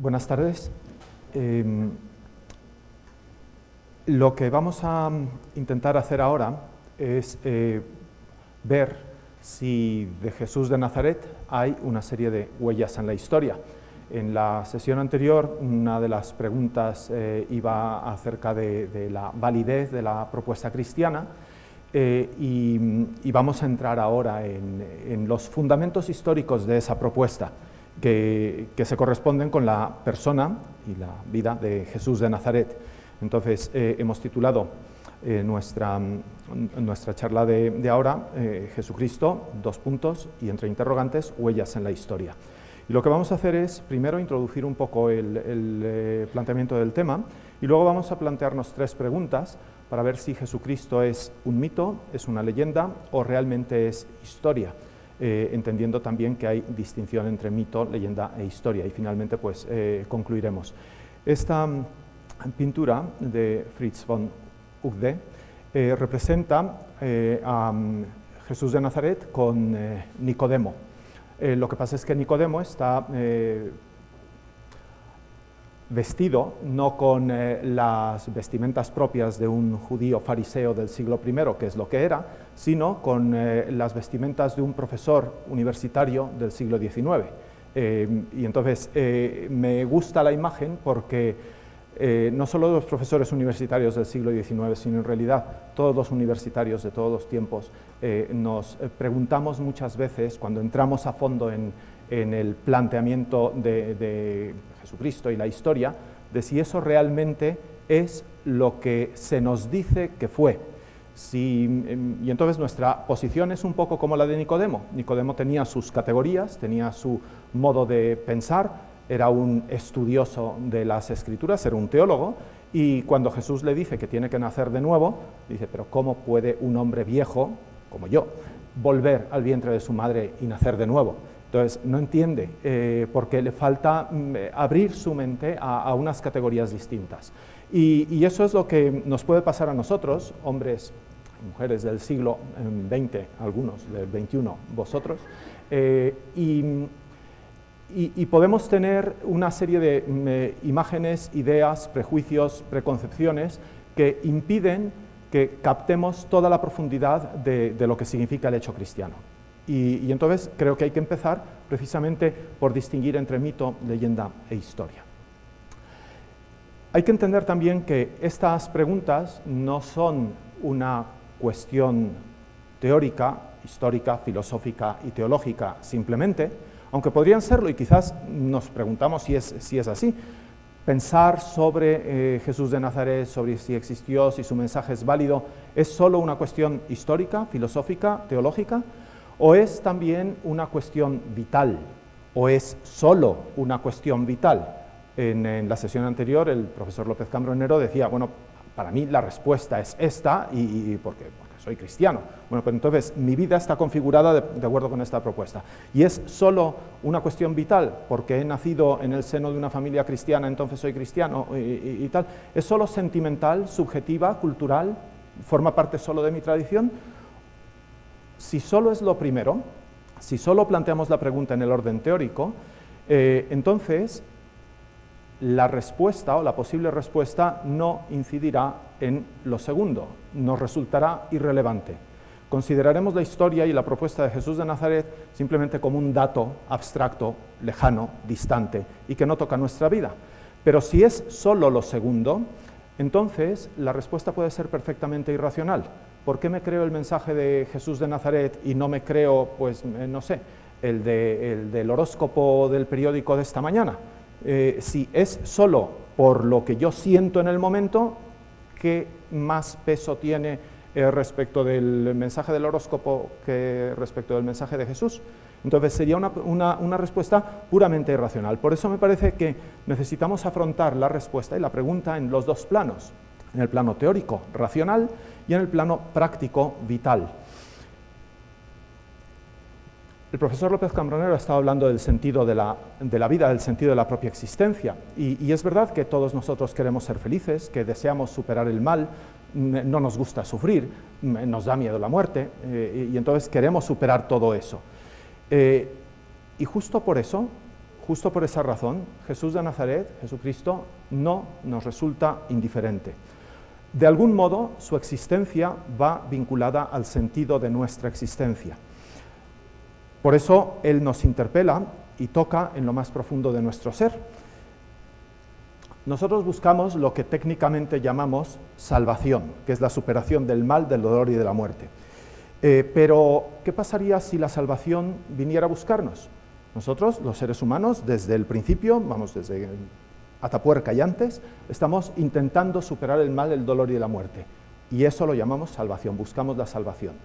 Buenas tardes. Lo que vamos a intentar hacer ahora es ver si de Jesús de Nazaret hay una serie de huellas en la historia. En la sesión anterior, una de las preguntas iba acerca de la validez de la propuesta cristiana y vamos a entrar ahora en los fundamentos históricos de esa propuesta, que se corresponden con la persona y la vida de Jesús de Nazaret. Entonces, hemos titulado nuestra charla de ahora, Jesucristo, y entre interrogantes, huellas en la historia. Y lo que vamos a hacer es, primero, introducir un poco el planteamiento del tema, y luego vamos a plantearnos tres preguntas para ver si Jesucristo es un mito, es una leyenda o realmente es historia. Entendiendo también que hay distinción entre mito, leyenda e historia. Y finalmente pues concluiremos. Esta pintura de Fritz von Uggde representa a Jesús de Nazaret con Nicodemo. Lo que pasa es que Nicodemo está vestido no con las vestimentas propias de un judío fariseo del siglo I, que es lo que era, sino con las vestimentas de un profesor universitario del siglo XIX. Y entonces me gusta la imagen porque no solo los profesores universitarios del siglo XIX, sino en realidad todos los universitarios de todos los tiempos nos preguntamos muchas veces, cuando entramos a fondo en el planteamiento de Jesucristo y la historia, de si eso realmente es lo que se nos dice que fue. Y entonces nuestra posición es un poco como la de Nicodemo. Nicodemo tenía sus categorías, tenía su modo de pensar, era un estudioso de las Escrituras, era un teólogo, y cuando Jesús le dice que tiene que nacer de nuevo, dice, pero ¿cómo puede un hombre viejo, como yo, volver al vientre de su madre y nacer de nuevo? Entonces, no entiende, porque le falta abrir su mente a unas categorías distintas. Y eso es lo que nos puede pasar a nosotros, hombres, mujeres del siglo XX, algunos del XXI, vosotros, y podemos tener una serie de imágenes, ideas, prejuicios, preconcepciones que impiden que captemos toda la profundidad de lo que significa el hecho cristiano. Y entonces creo que hay que empezar precisamente por distinguir entre mito, leyenda e historia. Hay que entender también que estas preguntas no son una cuestión teórica, histórica, filosófica y teológica simplemente, aunque podrían serlo y quizás nos preguntamos si es así. Pensar sobre Jesús de Nazaret, sobre si existió, si su mensaje es válido, ¿es solo una cuestión histórica, filosófica, teológica? ¿O es también una cuestión vital? ¿O es solo una cuestión vital? En la sesión anterior, el profesor López Cambronero decía, bueno, para mí la respuesta es esta, y porque soy cristiano. Bueno, pues entonces mi vida está configurada de acuerdo con esta propuesta. ¿Y es solo una cuestión vital? Porque he nacido en el seno de una familia cristiana, entonces soy cristiano y tal. ¿Es solo sentimental, subjetiva, cultural? ¿Forma parte solo de mi tradición? Si solo es lo primero, si solo planteamos la pregunta en el orden teórico, entonces la respuesta o la posible respuesta no incidirá en lo segundo, nos resultará irrelevante. Consideraremos la historia y la propuesta de Jesús de Nazaret simplemente como un dato abstracto, lejano, distante y que no toca nuestra vida. Pero si es solo lo segundo, entonces la respuesta puede ser perfectamente irracional. ¿Por qué me creo el mensaje de Jesús de Nazaret y no me creo, pues, no sé, el del horóscopo del periódico de esta mañana? Si es solo por lo que yo siento en el momento, ¿qué más peso tiene respecto del mensaje del horóscopo que respecto del mensaje de Jesús? Entonces sería una respuesta puramente irracional. Por eso me parece que necesitamos afrontar la respuesta y la pregunta en los dos planos, en el plano teórico, racional, y en el plano práctico, vital. El profesor López Cambronero ha estado hablando del sentido de la vida, del sentido de la propia existencia, y es verdad que todos nosotros queremos ser felices, que deseamos superar el mal, no nos gusta sufrir, nos da miedo la muerte, y entonces queremos superar todo eso. Y justo por eso, justo por esa razón, Jesús de Nazaret, Jesucristo, no nos resulta indiferente. De algún modo, su existencia va vinculada al sentido de nuestra existencia. Por eso, Él nos interpela y toca en lo más profundo de nuestro ser. Nosotros buscamos lo que técnicamente llamamos salvación, que es la superación del mal, del dolor y de la muerte. Pero, ¿qué pasaría si la salvación viniera a buscarnos? Nosotros, los seres humanos, desde el principio, desde Atapuerca y antes, estamos intentando superar el mal, el dolor y la muerte. Y eso lo llamamos salvación, buscamos la salvación.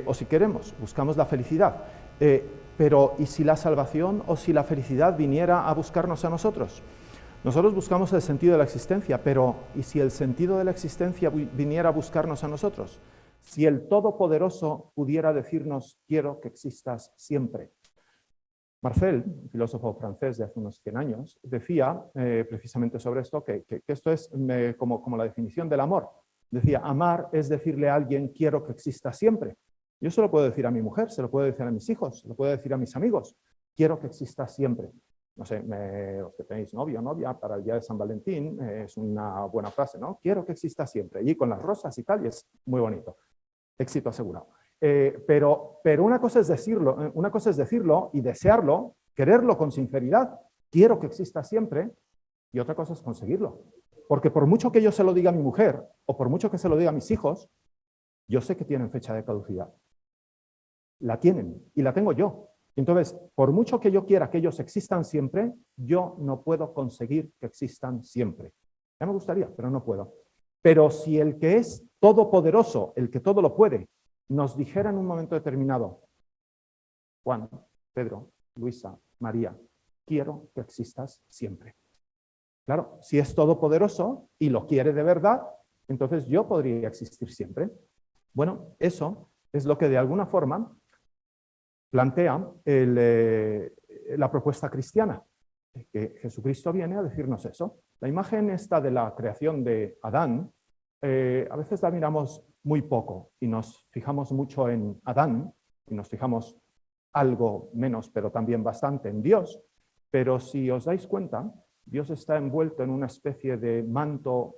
O si queremos, buscamos la felicidad. Pero, ¿y si la salvación o si la felicidad viniera a buscarnos a nosotros? Nosotros buscamos el sentido de la existencia, pero ¿y si el sentido de la existencia viniera a buscarnos a nosotros? Si el Todopoderoso pudiera decirnos, quiero que existas siempre. Marcel, un filósofo francés de hace unos 100 años, decía precisamente sobre esto, que esto es como la definición del amor. Decía, amar es decirle a alguien, quiero que exista siempre. Yo se lo puedo decir a mi mujer, se lo puedo decir a mis hijos, se lo puedo decir a mis amigos, quiero que exista siempre. No sé, los que tenéis novio o novia para el día de San Valentín, es una buena frase, ¿no? Quiero que exista siempre, allí con las rosas y tal, y es muy bonito. Éxito asegurado. Pero una cosa es decirlo y desearlo, quererlo con sinceridad, quiero que exista siempre, y otra cosa es conseguirlo. Porque por mucho que yo se lo diga a mi mujer, o por mucho que se lo diga a mis hijos, yo sé que tienen fecha de caducidad. La tienen, y la tengo yo. Entonces, por mucho que yo quiera que ellos existan siempre, yo no puedo conseguir que existan siempre. Ya me gustaría, pero no puedo. Pero si el que es todopoderoso, el que todo lo puede, nos dijera en un momento determinado, Juan, Pedro, Luisa, María, quiero que existas siempre. Claro, si es todopoderoso y lo quiere de verdad, entonces yo podría existir siempre. Bueno, eso es lo que de alguna forma plantea la propuesta cristiana, que Jesucristo viene a decirnos eso. La imagen esta de la creación de Adán, a veces la miramos muy poco y nos fijamos mucho en Adán y nos fijamos algo menos, pero también bastante en Dios. Pero si os dais cuenta, Dios está envuelto en una especie de manto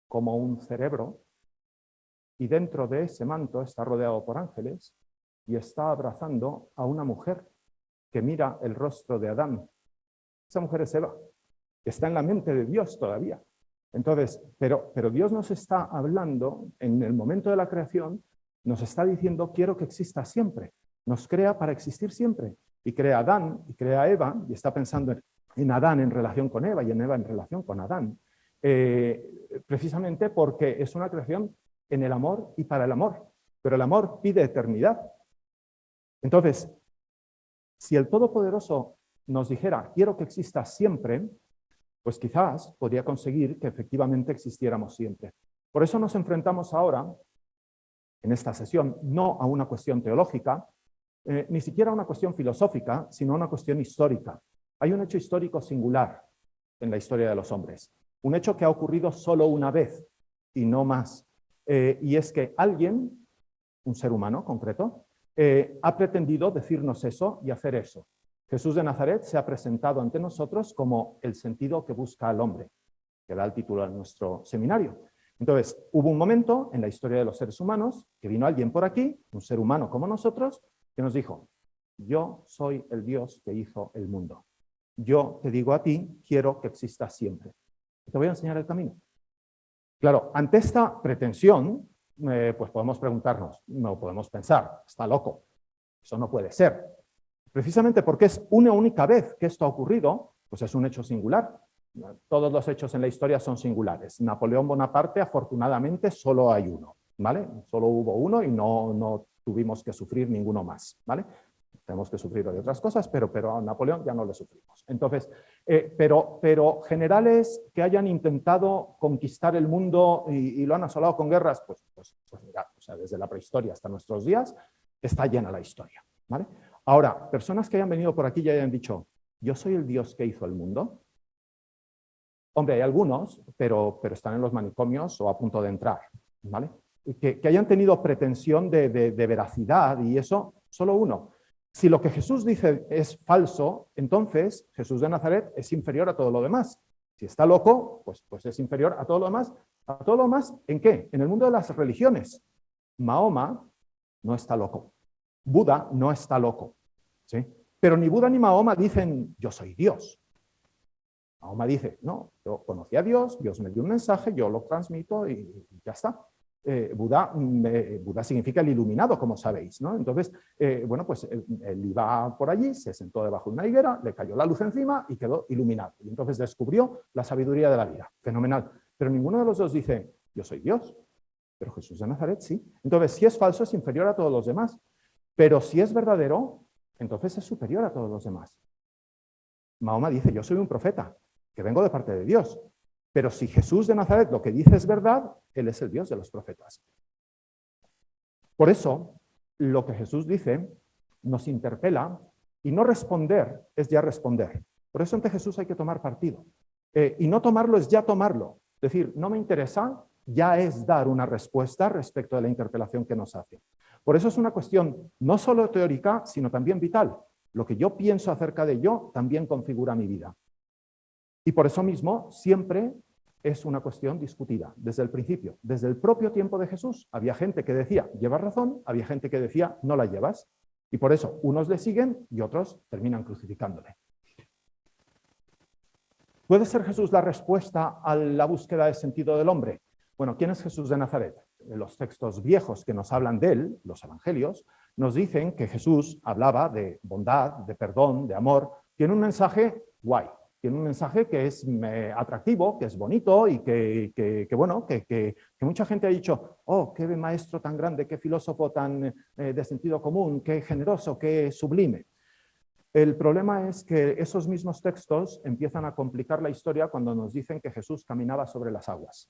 como un cerebro y dentro de ese manto está rodeado por ángeles y está abrazando a una mujer que mira el rostro de Adán. Esa mujer es Eva, que está en la mente de Dios todavía. Entonces, pero Dios nos está hablando en el momento de la creación, nos está diciendo, quiero que exista siempre. Nos crea para existir siempre. Y crea a Adán y crea a Eva, y está pensando en Adán en relación con Eva y en Eva en relación con Adán. Precisamente porque es una creación en el amor y para el amor. Pero el amor pide eternidad. Entonces, si el Todopoderoso nos dijera, quiero que exista siempre, pues quizás podría conseguir que efectivamente existiéramos siempre. Por eso nos enfrentamos ahora, en esta sesión, no a una cuestión teológica, ni siquiera a una cuestión filosófica, sino a una cuestión histórica. Hay un hecho histórico singular en la historia de los hombres. Un hecho que ha ocurrido solo una vez y no más. Y es que alguien, un ser humano concreto, ha pretendido decirnos eso y hacer eso. Jesús de Nazaret se ha presentado ante nosotros como el sentido que busca al hombre, que da el título a nuestro seminario. Entonces, hubo un momento en la historia de los seres humanos que vino alguien por aquí, un ser humano como nosotros, que nos dijo, yo soy el Dios que hizo el mundo. Yo te digo a ti, quiero que existas siempre. Te voy a enseñar el camino. Claro, ante esta pretensión, pues podemos preguntarnos, no podemos pensar, está loco, eso no puede ser. Precisamente porque es una única vez que esto ha ocurrido, pues es un hecho singular. Todos los hechos en la historia son singulares. Napoleón Bonaparte, afortunadamente, solo hay uno, ¿vale? Solo hubo uno y no tuvimos que sufrir ninguno más, ¿vale? Tenemos que sufrir de otras cosas, pero a Napoleón ya no le sufrimos. Entonces, pero generales que hayan intentado conquistar el mundo y lo han asolado con guerras, pues mirad, o sea, desde la prehistoria hasta nuestros días, está llena la historia, ¿vale? Ahora, personas que hayan venido por aquí y hayan dicho, yo soy el Dios que hizo el mundo. Hombre, hay algunos, pero están en los manicomios o a punto de entrar, ¿vale? Que hayan tenido pretensión de veracidad y eso, solo uno. Si lo que Jesús dice es falso, entonces Jesús de Nazaret es inferior a todo lo demás. Si está loco, pues es inferior a todo lo demás. ¿A todo lo demás en qué? En el mundo de las religiones. Mahoma no está loco. Buda no está loco. ¿Sí? Pero ni Buda ni Mahoma dicen, yo soy Dios. Mahoma dice, no, yo conocí a Dios, Dios me dio un mensaje, yo lo transmito y ya está. Buda significa el iluminado, como sabéis, ¿no? Entonces, bueno, pues él iba por allí, se sentó debajo de una higuera, le cayó la luz encima y quedó iluminado. Y entonces descubrió la sabiduría de la vida. Fenomenal. Pero ninguno de los dos dice, yo soy Dios. Pero Jesús de Nazaret sí. Entonces, si es falso, es inferior a todos los demás. Pero si es verdadero, entonces es superior a todos los demás. Mahoma dice, yo soy un profeta, que vengo de parte de Dios. Pero si Jesús de Nazaret lo que dice es verdad, Él es el Dios de los profetas. Por eso, lo que Jesús dice nos interpela y no responder es ya responder. Por eso ante Jesús hay que tomar partido. Y no tomarlo es ya tomarlo. Es decir, no me interesa, ya es dar una respuesta respecto de la interpelación que nos hace. Por eso es una cuestión no solo teórica, sino también vital. Lo que yo pienso acerca de yo también configura mi vida. Y por eso mismo siempre es una cuestión discutida, desde el principio. Desde el propio tiempo de Jesús había gente que decía, llevas razón, había gente que decía, no la llevas. Y por eso unos le siguen y otros terminan crucificándole. ¿Puede ser Jesús la respuesta a la búsqueda de sentido del hombre? Bueno, ¿quién es Jesús de Nazaret? Los textos viejos que nos hablan de él, los evangelios, nos dicen que Jesús hablaba de bondad, de perdón, de amor. Tiene un mensaje guay, tiene un mensaje que es atractivo, que es bonito y que mucha gente ha dicho, oh, qué maestro tan grande, qué filósofo tan de sentido común, qué generoso, qué sublime. El problema es que esos mismos textos empiezan a complicar la historia cuando nos dicen que Jesús caminaba sobre las aguas.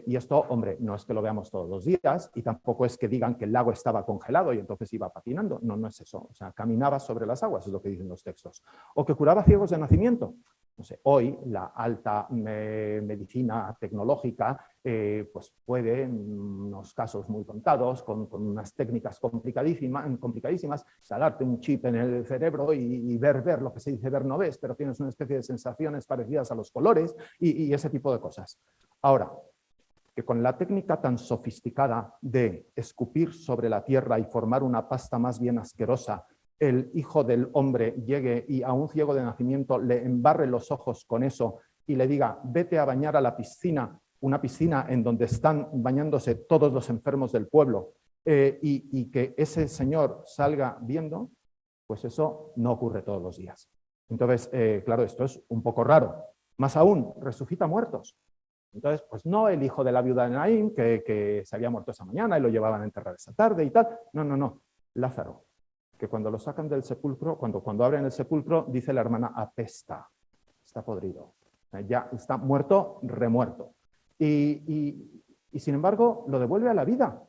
Y esto, hombre, no es que lo veamos todos los días y tampoco es que digan que el lago estaba congelado y entonces iba patinando. No, no es eso. O sea, caminaba sobre las aguas, es lo que dicen los textos. O que curaba ciegos de nacimiento. No sé, hoy la alta medicina tecnológica pues puede, en unos casos muy contados, con unas técnicas complicadísimas, instalarte un chip en el cerebro y ver lo que se dice ver no ves, pero tienes una especie de sensaciones parecidas a los colores y ese tipo de cosas. Ahora, que con la técnica tan sofisticada de escupir sobre la tierra y formar una pasta más bien asquerosa, el Hijo del Hombre llegue y a un ciego de nacimiento le embarre los ojos con eso y le diga, vete a bañar a la piscina, una piscina en donde están bañándose todos los enfermos del pueblo, y que ese señor salga viendo, pues eso no ocurre todos los días. Entonces, claro, esto es un poco raro. Más aún, resucita muertos. Entonces, pues no el hijo de la viuda de Naín, que se había muerto esa mañana y lo llevaban a enterrar esa tarde y tal. No. Lázaro, que cuando lo sacan del sepulcro, cuando abren el sepulcro, dice la hermana, apesta, está podrido. Ya está muerto, remuerto. Y sin embargo, lo devuelve a la vida.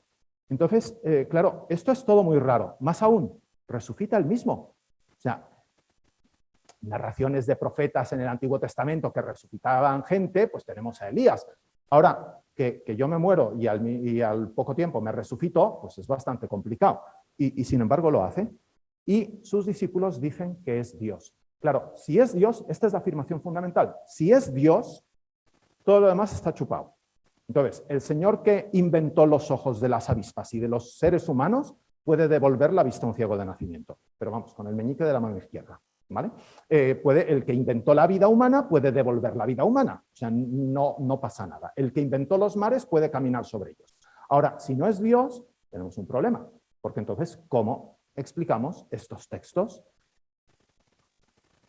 Entonces, claro, esto es todo muy raro. Más aún, resucita el mismo. O sea, narraciones de profetas en el Antiguo Testamento que resucitaban gente, pues tenemos a Elías. Ahora, que yo me muero y al poco tiempo me resucito, pues es bastante complicado. Y sin embargo lo hace. Y sus discípulos dicen que es Dios. Claro, si es Dios, esta es la afirmación fundamental. Si es Dios, todo lo demás está chupado. Entonces, el señor que inventó los ojos de las avispas y de los seres humanos puede devolver la vista a un ciego de nacimiento. Pero vamos, con el meñique de la mano izquierda. ¿Vale? El que inventó la vida humana puede devolver la vida humana, o sea, no pasa nada. El que inventó los mares puede caminar sobre ellos. Ahora, si no es Dios, tenemos un problema, porque entonces, ¿cómo explicamos estos textos?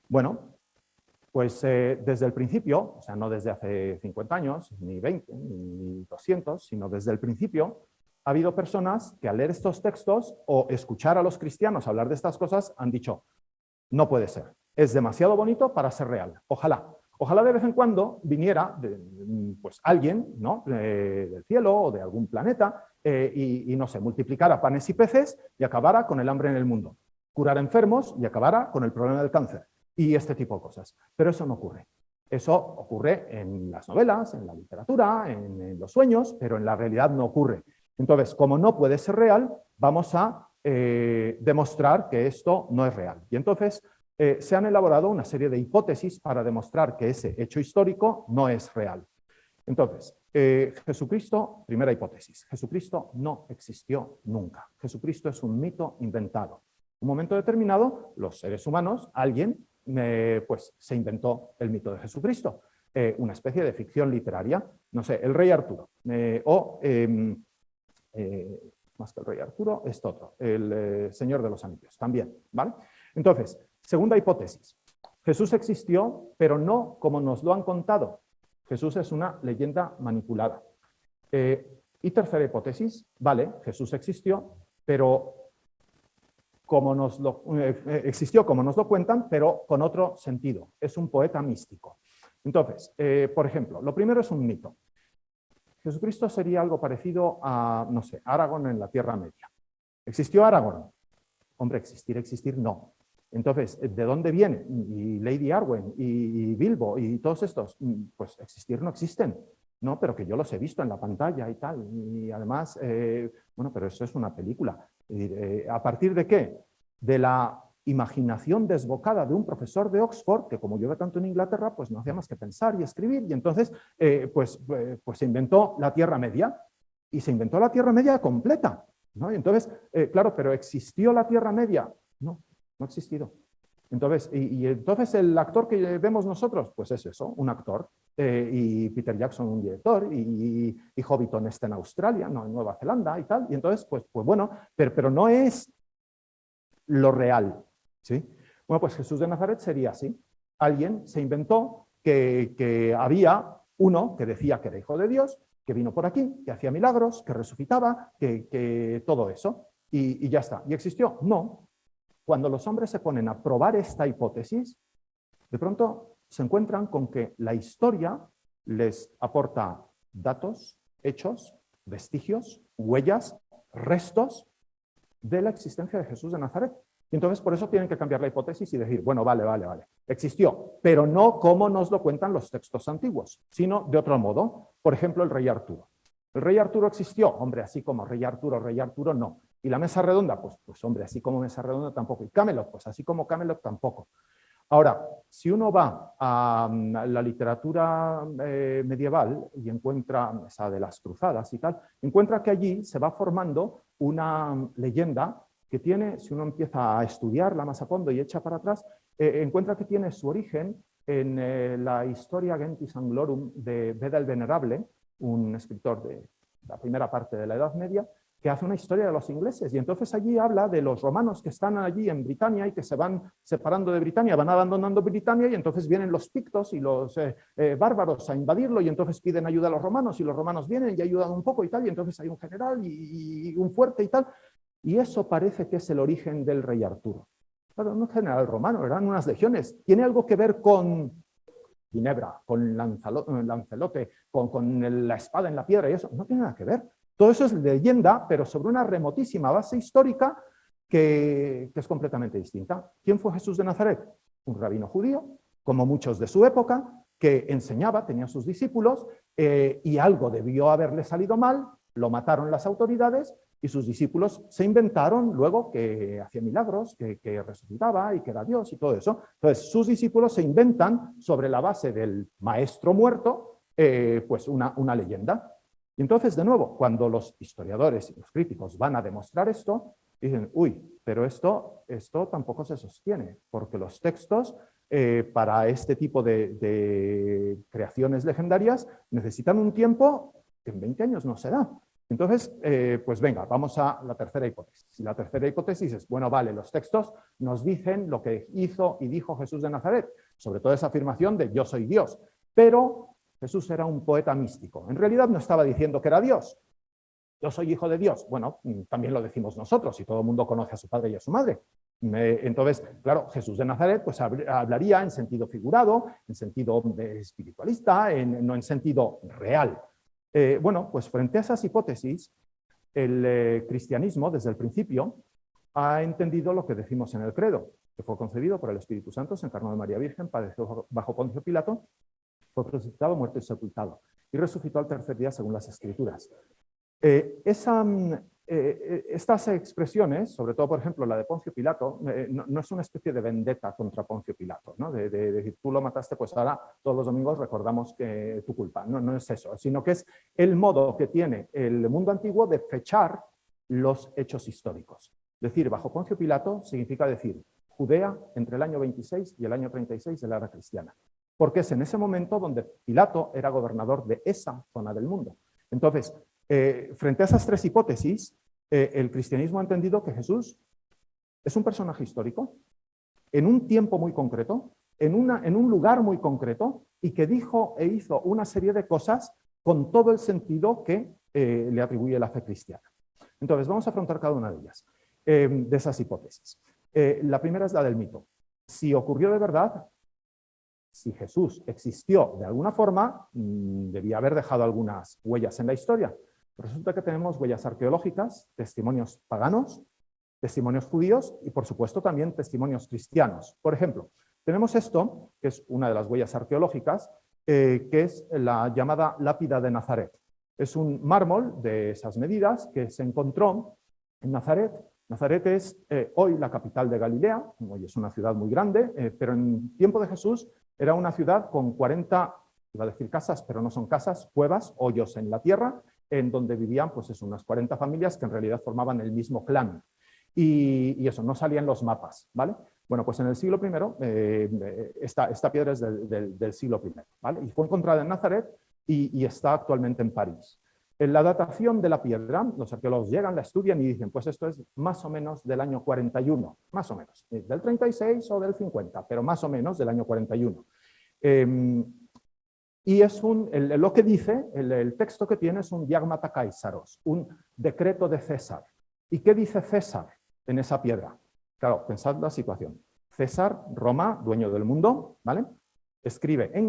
Bueno, pues desde el principio, o sea, no desde hace 50 años, ni 20, ni 200, sino desde el principio, ha habido personas que al leer estos textos o escuchar a los cristianos hablar de estas cosas han dicho, no puede ser. Es demasiado bonito para ser real. Ojalá de vez en cuando viniera pues alguien, ¿no? Del cielo o de algún planeta y no sé, multiplicara panes y peces y acabara con el hambre en el mundo. Curara enfermos y acabara con el problema del cáncer y este tipo de cosas. Pero eso no ocurre. Eso ocurre en las novelas, en la literatura, en los sueños, pero en la realidad no ocurre. Entonces, como no puede ser real, vamos a demostrar que esto no es real. Y entonces se han elaborado una serie de hipótesis para demostrar que ese hecho histórico no es real. Entonces, Jesucristo, primera hipótesis, Jesucristo no existió nunca. Jesucristo es un mito inventado. En un momento determinado, los seres humanos, alguien, pues se inventó el mito de Jesucristo, una especie de ficción literaria, no sé, el rey Arturo, más que el rey Arturo, esto otro, el Señor de los Anillos, también, ¿vale? Entonces, segunda hipótesis, Jesús existió, pero no como nos lo han contado. Jesús es una leyenda manipulada. Y tercera hipótesis, vale, Jesús existió, pero existió como nos lo cuentan, pero con otro sentido. Es un poeta místico. Entonces, por ejemplo, lo primero es un mito. Jesucristo sería algo parecido a, no sé, Aragorn en la Tierra Media. ¿Existió Aragorn? Hombre, existir, no. Entonces, ¿de dónde viene? Y Lady Arwen, y Bilbo, y todos estos, pues existir no existen, ¿no? Pero que yo los he visto en la pantalla y tal. Y además, bueno, pero eso es una película. ¿A partir de qué? De la imaginación desbocada de un profesor de Oxford, que como llueve tanto en Inglaterra, pues no hacía más que pensar y escribir, y entonces, pues se inventó la Tierra Media, y se inventó la Tierra Media completa, ¿no? Y entonces, claro, pero ¿existió la Tierra Media? No. No ha existido. Entonces, y entonces el actor que vemos nosotros, pues es eso, un actor. Y Peter Jackson, un director, y Hobbiton está en Australia, no en Nueva Zelanda y tal. Y entonces, pues bueno, pero no es lo real, ¿sí? Bueno, pues Jesús de Nazaret sería así. Alguien se inventó que había uno que decía que era hijo de Dios, que vino por aquí, que hacía milagros, que resucitaba, que todo eso. Y ya está. ¿Y existió? No. Cuando los hombres se ponen a probar esta hipótesis, de pronto se encuentran con que la historia les aporta datos, hechos, vestigios, huellas, restos de la existencia de Jesús de Nazaret. Y entonces por eso tienen que cambiar la hipótesis y decir, bueno, vale, existió, pero no como nos lo cuentan los textos antiguos, sino de otro modo. Por ejemplo, el rey Arturo. ¿El rey Arturo existió? Hombre, así como rey Arturo, no. ¿Y la mesa redonda? Pues hombre, así como mesa redonda tampoco. ¿Y Camelot? Pues así como Camelot tampoco. Ahora, si uno va a la literatura medieval y encuentra esa de las cruzadas y tal, encuentra que allí se va formando una leyenda que tiene, si uno empieza a estudiarla más a fondo y echa para atrás, encuentra que tiene su origen en la Historia Gentis Anglorum de Beda el Venerable, un escritor de la primera parte de la Edad Media, que hace una historia de los ingleses, y entonces allí habla de los romanos que están allí en Britania y que se van separando de Britania, van abandonando Britania, y entonces vienen los pictos y los bárbaros a invadirlo, y entonces piden ayuda a los romanos, y los romanos vienen y ayudan un poco y tal, y entonces hay un general y un fuerte y tal, y eso parece que es el origen del rey Arturo. Claro, no es general romano, eran unas legiones. ¿Tiene algo que ver con Ginebra, con Lancelote, con la espada en la piedra y eso? No tiene nada que ver. Todo eso es leyenda, pero sobre una remotísima base histórica que es completamente distinta. ¿Quién fue Jesús de Nazaret? Un rabino judío, como muchos de su época, que enseñaba, tenía sus discípulos, y algo debió haberle salido mal, lo mataron las autoridades, y sus discípulos se inventaron luego que hacía milagros, que resucitaba y que era Dios y todo eso. Entonces, sus discípulos se inventan sobre la base del maestro muerto, pues una leyenda. Y entonces, de nuevo, cuando los historiadores y los críticos van a demostrar esto, dicen, uy, pero esto tampoco se sostiene, porque los textos para este tipo de creaciones legendarias necesitan un tiempo que en 20 años no se da. Entonces, pues venga, vamos a la tercera hipótesis. Y la tercera hipótesis es, bueno, vale, los textos nos dicen lo que hizo y dijo Jesús de Nazaret, sobre todo esa afirmación de yo soy Dios, pero Jesús era un poeta místico. En realidad no estaba diciendo que era Dios. Yo soy hijo de Dios. Bueno, también lo decimos nosotros y todo el mundo conoce a su padre y a su madre. Entonces, claro, Jesús de Nazaret pues hablaría en sentido figurado, en sentido espiritualista, no en sentido real. Bueno, pues frente a esas hipótesis, el cristianismo desde el principio ha entendido lo que decimos en el credo, que fue concebido por el Espíritu Santo, se encarnó de María Virgen, padeció bajo Poncio Pilato, fue crucificado, muerto y sepultado, y resucitó al tercer día según las Escrituras. Esa estas expresiones, sobre todo, por ejemplo, la de Poncio Pilato, no es una especie de vendetta contra Poncio Pilato, ¿no? De decir, tú lo mataste, pues ahora todos los domingos recordamos que tu culpa. No es eso, sino que es el modo que tiene el mundo antiguo de fechar los hechos históricos. Decir bajo Poncio Pilato significa decir Judea entre el año 26 y el año 36 de la era cristiana, porque es en ese momento donde Pilato era gobernador de esa zona del mundo. Entonces, frente a esas tres hipótesis, el cristianismo ha entendido que Jesús es un personaje histórico, en un tiempo muy concreto, en un lugar muy concreto, y que dijo e hizo una serie de cosas con todo el sentido que le atribuye la fe cristiana. Entonces, vamos a afrontar cada una de ellas, de esas hipótesis. La primera es la del mito. Si ocurrió de verdad, si Jesús existió de alguna forma, debía haber dejado algunas huellas en la historia. Resulta que tenemos huellas arqueológicas, testimonios paganos, testimonios judíos y, por supuesto, también testimonios cristianos. Por ejemplo, tenemos esto, que es una de las huellas arqueológicas, que es la llamada lápida de Nazaret. Es un mármol de esas medidas que se encontró en Nazaret. Nazaret es hoy la capital de Galilea, hoy es una ciudad muy grande, pero en tiempo de Jesús era una ciudad con 40, iba a decir casas, pero no son casas, cuevas, hoyos en la tierra, en donde vivían pues unas 40 familias que en realidad formaban el mismo clan. Y eso, no salían los mapas, ¿vale? Bueno, pues en el siglo I, esta piedra es del siglo I, ¿vale? Y fue encontrada en Nazaret y está actualmente en París. En la datación de la piedra, los arqueólogos llegan, la estudian y dicen, pues esto es más o menos del año 41, más o menos, del 36 o del 50, pero más o menos del año 41. Y es lo que dice, el texto que tiene es un diagmata Caesaros, un decreto de César. ¿Y qué dice César en esa piedra? Claro, pensad la situación. César, Roma, dueño del mundo, ¿vale? Escribe en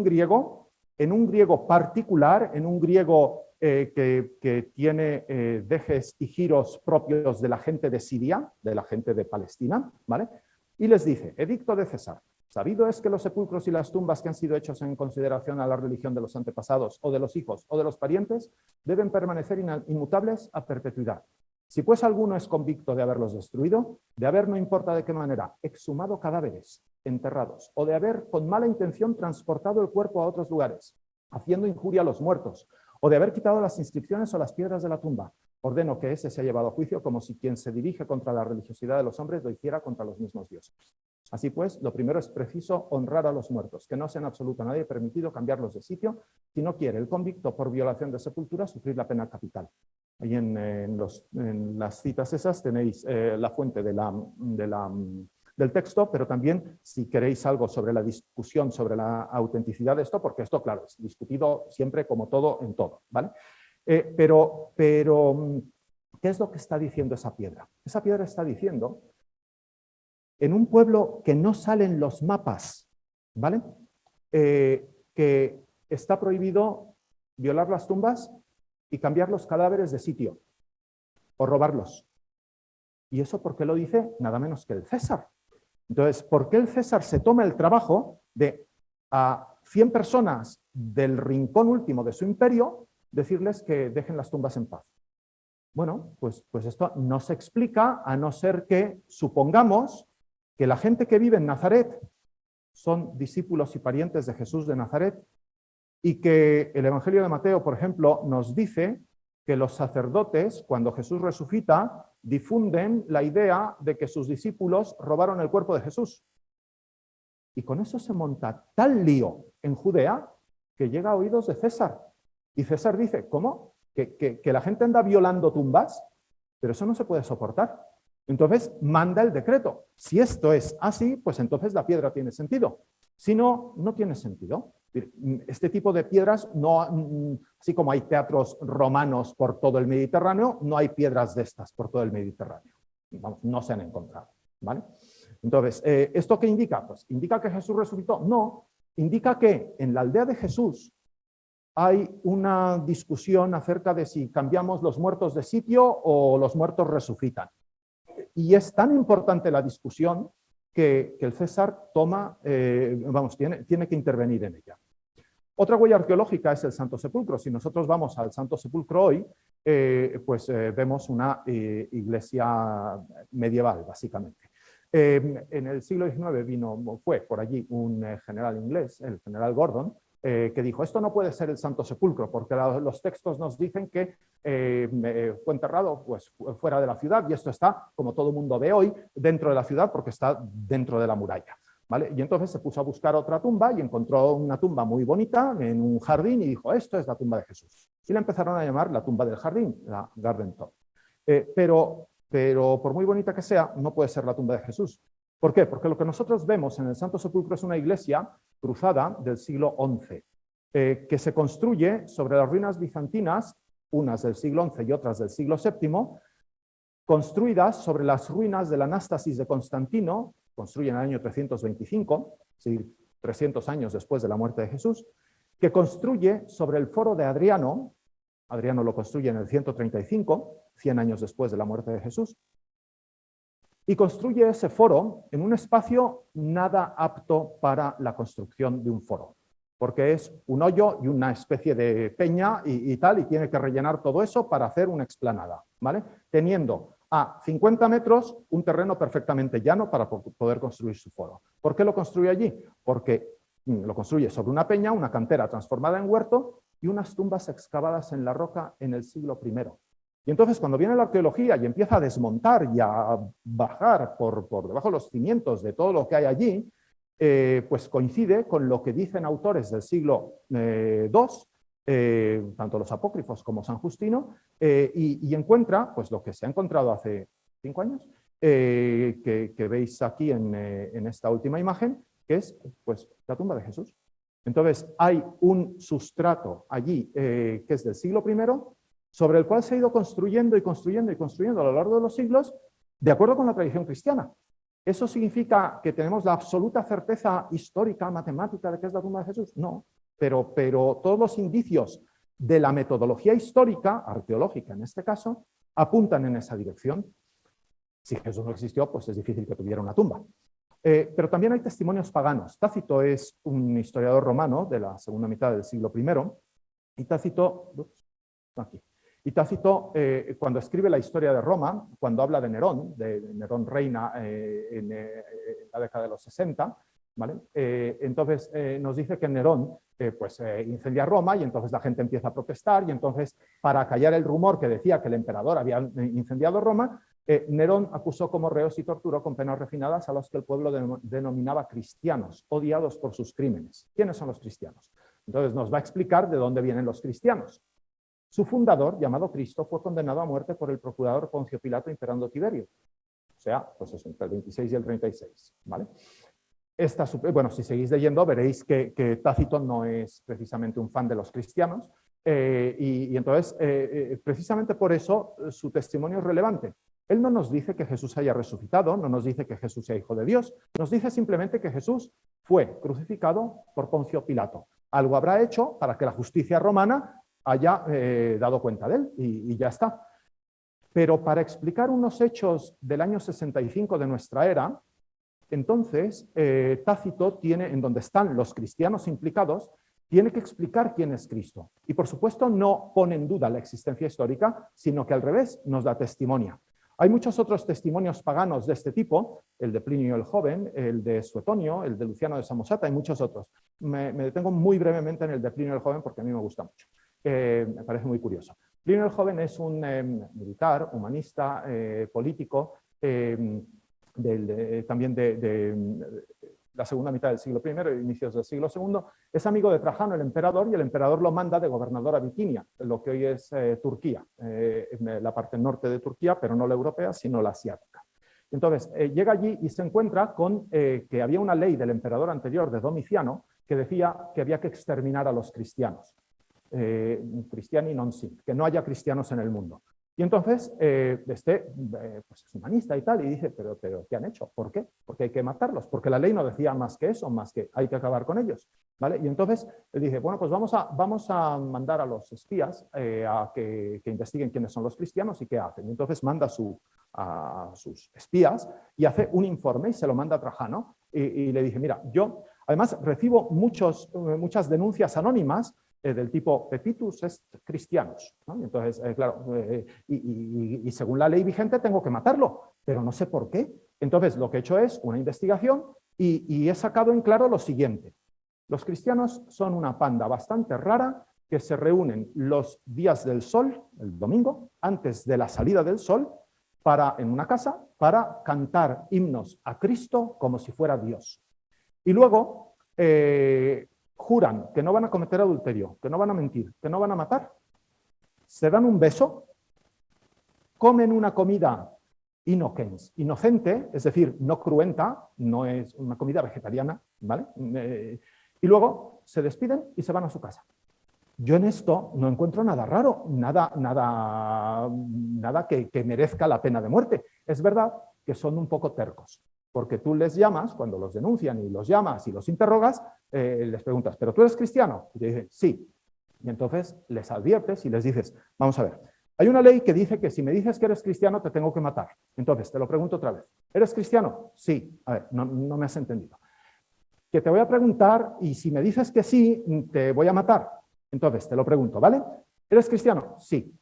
un griego particular, en un griego que tiene dejes y giros propios de la gente de Siria, de la gente de Palestina, ¿vale? Y les dice, edicto de César. Sabido es que los sepulcros y las tumbas que han sido hechos en consideración a la religión de los antepasados o de los hijos o de los parientes deben permanecer inmutables a perpetuidad. Si pues alguno es convicto de haberlos destruido, de haber no importa de qué manera exhumado cadáveres, enterrados, o de haber con mala intención transportado el cuerpo a otros lugares, haciendo injuria a los muertos, o de haber quitado las inscripciones o las piedras de la tumba, ordeno que ese sea llevado a juicio como si quien se dirige contra la religiosidad de los hombres lo hiciera contra los mismos dioses. Así pues, lo primero es preciso honrar a los muertos, que no sea en absoluto a nadie permitido cambiarlos de sitio, si no quiere el convicto por violación de sepultura sufrir la pena capital. Ahí en las citas esas tenéis la fuente del texto, pero también si queréis algo sobre la discusión sobre la autenticidad de esto, porque esto, claro, es discutido siempre como todo en todo, ¿vale? Pero, ¿qué es lo que está diciendo esa piedra? Esa piedra está diciendo, en un pueblo que no salen los mapas, ¿vale? Que está prohibido violar las tumbas y cambiar los cadáveres de sitio o robarlos. ¿Y eso por qué lo dice? Nada menos que el César. Entonces, ¿por qué el César se toma el trabajo de a 100 personas del rincón último de su imperio decirles que dejen las tumbas en paz? Bueno, pues esto no se explica a no ser que supongamos que la gente que vive en Nazaret son discípulos y parientes de Jesús de Nazaret y que el Evangelio de Mateo, por ejemplo, nos dice que los sacerdotes, cuando Jesús resucita, difunden la idea de que sus discípulos robaron el cuerpo de Jesús. Y con eso se monta tal lío en Judea que llega a oídos de César. Y César dice, ¿cómo? ¿Que la gente anda violando tumbas? Pero eso no se puede soportar. Entonces manda el decreto. Si esto es así, pues entonces la piedra tiene sentido. Si no, no tiene sentido. Este tipo de piedras, no, así como hay teatros romanos por todo el Mediterráneo, no hay piedras de estas por todo el Mediterráneo. Vamos, no se han encontrado, ¿vale? Entonces, ¿esto qué indica? Pues indica que Jesús resucitó. No, indica que en la aldea de Jesús hay una discusión acerca de si cambiamos los muertos de sitio o los muertos resucitan. Y es tan importante la discusión que el César toma, tiene que intervenir en ella. Otra huella arqueológica es el Santo Sepulcro. Si nosotros vamos al Santo Sepulcro hoy, vemos una iglesia medieval, básicamente. En el siglo XIX fue por allí un general inglés, el general Gordon, que dijo, esto no puede ser el Santo Sepulcro, porque los textos nos dicen que fue enterrado pues, fuera de la ciudad, y esto está, como todo el mundo ve hoy, dentro de la ciudad, porque está dentro de la muralla. ¿Vale? Y entonces se puso a buscar otra tumba y encontró una tumba muy bonita en un jardín y dijo, esto es la tumba de Jesús. Y la empezaron a llamar la tumba del jardín, la Garden Tomb. Pero por muy bonita que sea, no puede ser la tumba de Jesús. ¿Por qué? Porque lo que nosotros vemos en el Santo Sepulcro es una iglesia cruzada del siglo XI, que se construye sobre las ruinas bizantinas, unas del siglo XI y otras del siglo VII, construidas sobre las ruinas de la Anástasis de Constantino, construyen en el año 325, es decir, 300 años después de la muerte de Jesús, que construye sobre el foro de Adriano. Adriano lo construye en el 135, 100 años después de la muerte de Jesús, y construye ese foro en un espacio nada apto para la construcción de un foro, porque es un hoyo y una especie de peña y tal, y tiene que rellenar todo eso para hacer una explanada, ¿vale? Teniendo a 50 metros un terreno perfectamente llano para poder construir su foro. ¿Por qué lo construye allí? Porque lo construye sobre una peña, una cantera transformada en huerto y unas tumbas excavadas en la roca en el siglo I. Y entonces cuando viene la arqueología y empieza a desmontar y a bajar por debajo de los cimientos de todo lo que hay allí, pues coincide con lo que dicen autores del siglo II, tanto los apócrifos como San Justino, y encuentra pues lo que se ha encontrado hace 5 años, que veis aquí en esta última imagen, que es pues, la tumba de Jesús. Entonces hay un sustrato allí que es del siglo I, sobre el cual se ha ido construyendo y construyendo y construyendo a lo largo de los siglos, de acuerdo con la tradición cristiana. ¿Eso significa que tenemos la absoluta certeza histórica, matemática, de que es la tumba de Jesús? No, pero todos los indicios de la metodología histórica, arqueológica en este caso, apuntan en esa dirección. Si Jesús no existió, pues es difícil que tuviera una tumba. Pero también hay testimonios paganos. Tácito es un historiador romano de la segunda mitad del siglo I, y Tácito, cuando escribe la historia de Roma, cuando habla de Nerón reina en la década de los 60, ¿vale? Entonces nos dice que Nerón incendia Roma y entonces la gente empieza a protestar y entonces para callar el rumor que decía que el emperador había incendiado Roma, Nerón acusó como reos y torturó con penas refinadas a los que el pueblo denominaba cristianos, odiados por sus crímenes. ¿Quiénes son los cristianos? Entonces nos va a explicar de dónde vienen los cristianos. Su fundador, llamado Cristo, fue condenado a muerte por el procurador Poncio Pilato imperando Tiberio. O sea, pues eso, entre el 26 y el 36, ¿vale? Bueno, si seguís leyendo veréis que Tácito no es precisamente un fan de los cristianos y entonces precisamente por eso su testimonio es relevante. Él no nos dice que Jesús haya resucitado, no nos dice que Jesús sea hijo de Dios, nos dice simplemente que Jesús fue crucificado por Poncio Pilato. Algo habrá hecho para que la justicia romana haya dado cuenta de él y ya está. Pero para explicar unos hechos del año 65 de nuestra era, entonces Tácito tiene, en donde están los cristianos implicados, tiene que explicar quién es Cristo. Y por supuesto no pone en duda la existencia histórica, sino que al revés nos da testimonia. Hay muchos otros testimonios paganos de este tipo, el de Plinio el Joven, el de Suetonio, el de Luciano de Samosata y muchos otros. Me detengo muy brevemente en el de Plinio el Joven porque a mí me gusta mucho. Me parece muy curioso. Plinio el Joven es un militar, humanista, político, también de la segunda mitad del siglo I, inicios del siglo II. Es amigo de Trajano, el emperador, y el emperador lo manda de gobernador a Bitinia, lo que hoy es Turquía, la parte norte de Turquía, pero no la europea, sino la asiática. Entonces, llega allí y se encuentra con que había una ley del emperador anterior, de Domiciano, que decía que había que exterminar a los cristianos. Cristiani non sint, que no haya cristianos en el mundo. Y entonces pues es humanista y tal, y dice, pero ¿qué han hecho? ¿Por qué? Porque hay que matarlos, porque la ley no decía más que eso, más que hay que acabar con ellos, ¿vale? Y entonces él dice, bueno, pues vamos a mandar a los espías a que investiguen quiénes son los cristianos y qué hacen. Y entonces manda a sus espías y hace un informe y se lo manda a Trajano y le dice, mira, yo Además, recibo muchas denuncias anónimas del tipo petitus est Christianus, ¿no? Y entonces, claro, y según la ley vigente tengo que matarlo, pero no sé por qué. Entonces, lo que he hecho es una investigación y he sacado en claro lo siguiente. Los cristianos son una panda bastante rara que se reúnen los días del sol, el domingo, antes de la salida del sol, en una casa, para cantar himnos a Cristo como si fuera Dios. Y luego juran que no van a cometer adulterio, que no van a mentir, que no van a matar, se dan un beso, comen una comida inocente, es decir, no cruenta, no es una comida vegetariana, ¿vale? Y luego se despiden y se van a su casa. Yo en esto no encuentro nada raro, nada que merezca la pena de muerte. Es verdad que son un poco tercos, porque tú les llamas, cuando los denuncian y los llamas y los interrogas, les preguntas, ¿pero tú eres cristiano? Y te dicen, sí. Y entonces les adviertes y les dices, vamos a ver, hay una ley que dice que si me dices que eres cristiano te tengo que matar. Entonces, te lo pregunto otra vez, ¿eres cristiano? Sí. A ver, no me has entendido. Que te voy a preguntar y si me dices que sí, te voy a matar. Entonces, te lo pregunto, ¿vale? ¿Eres cristiano? Sí.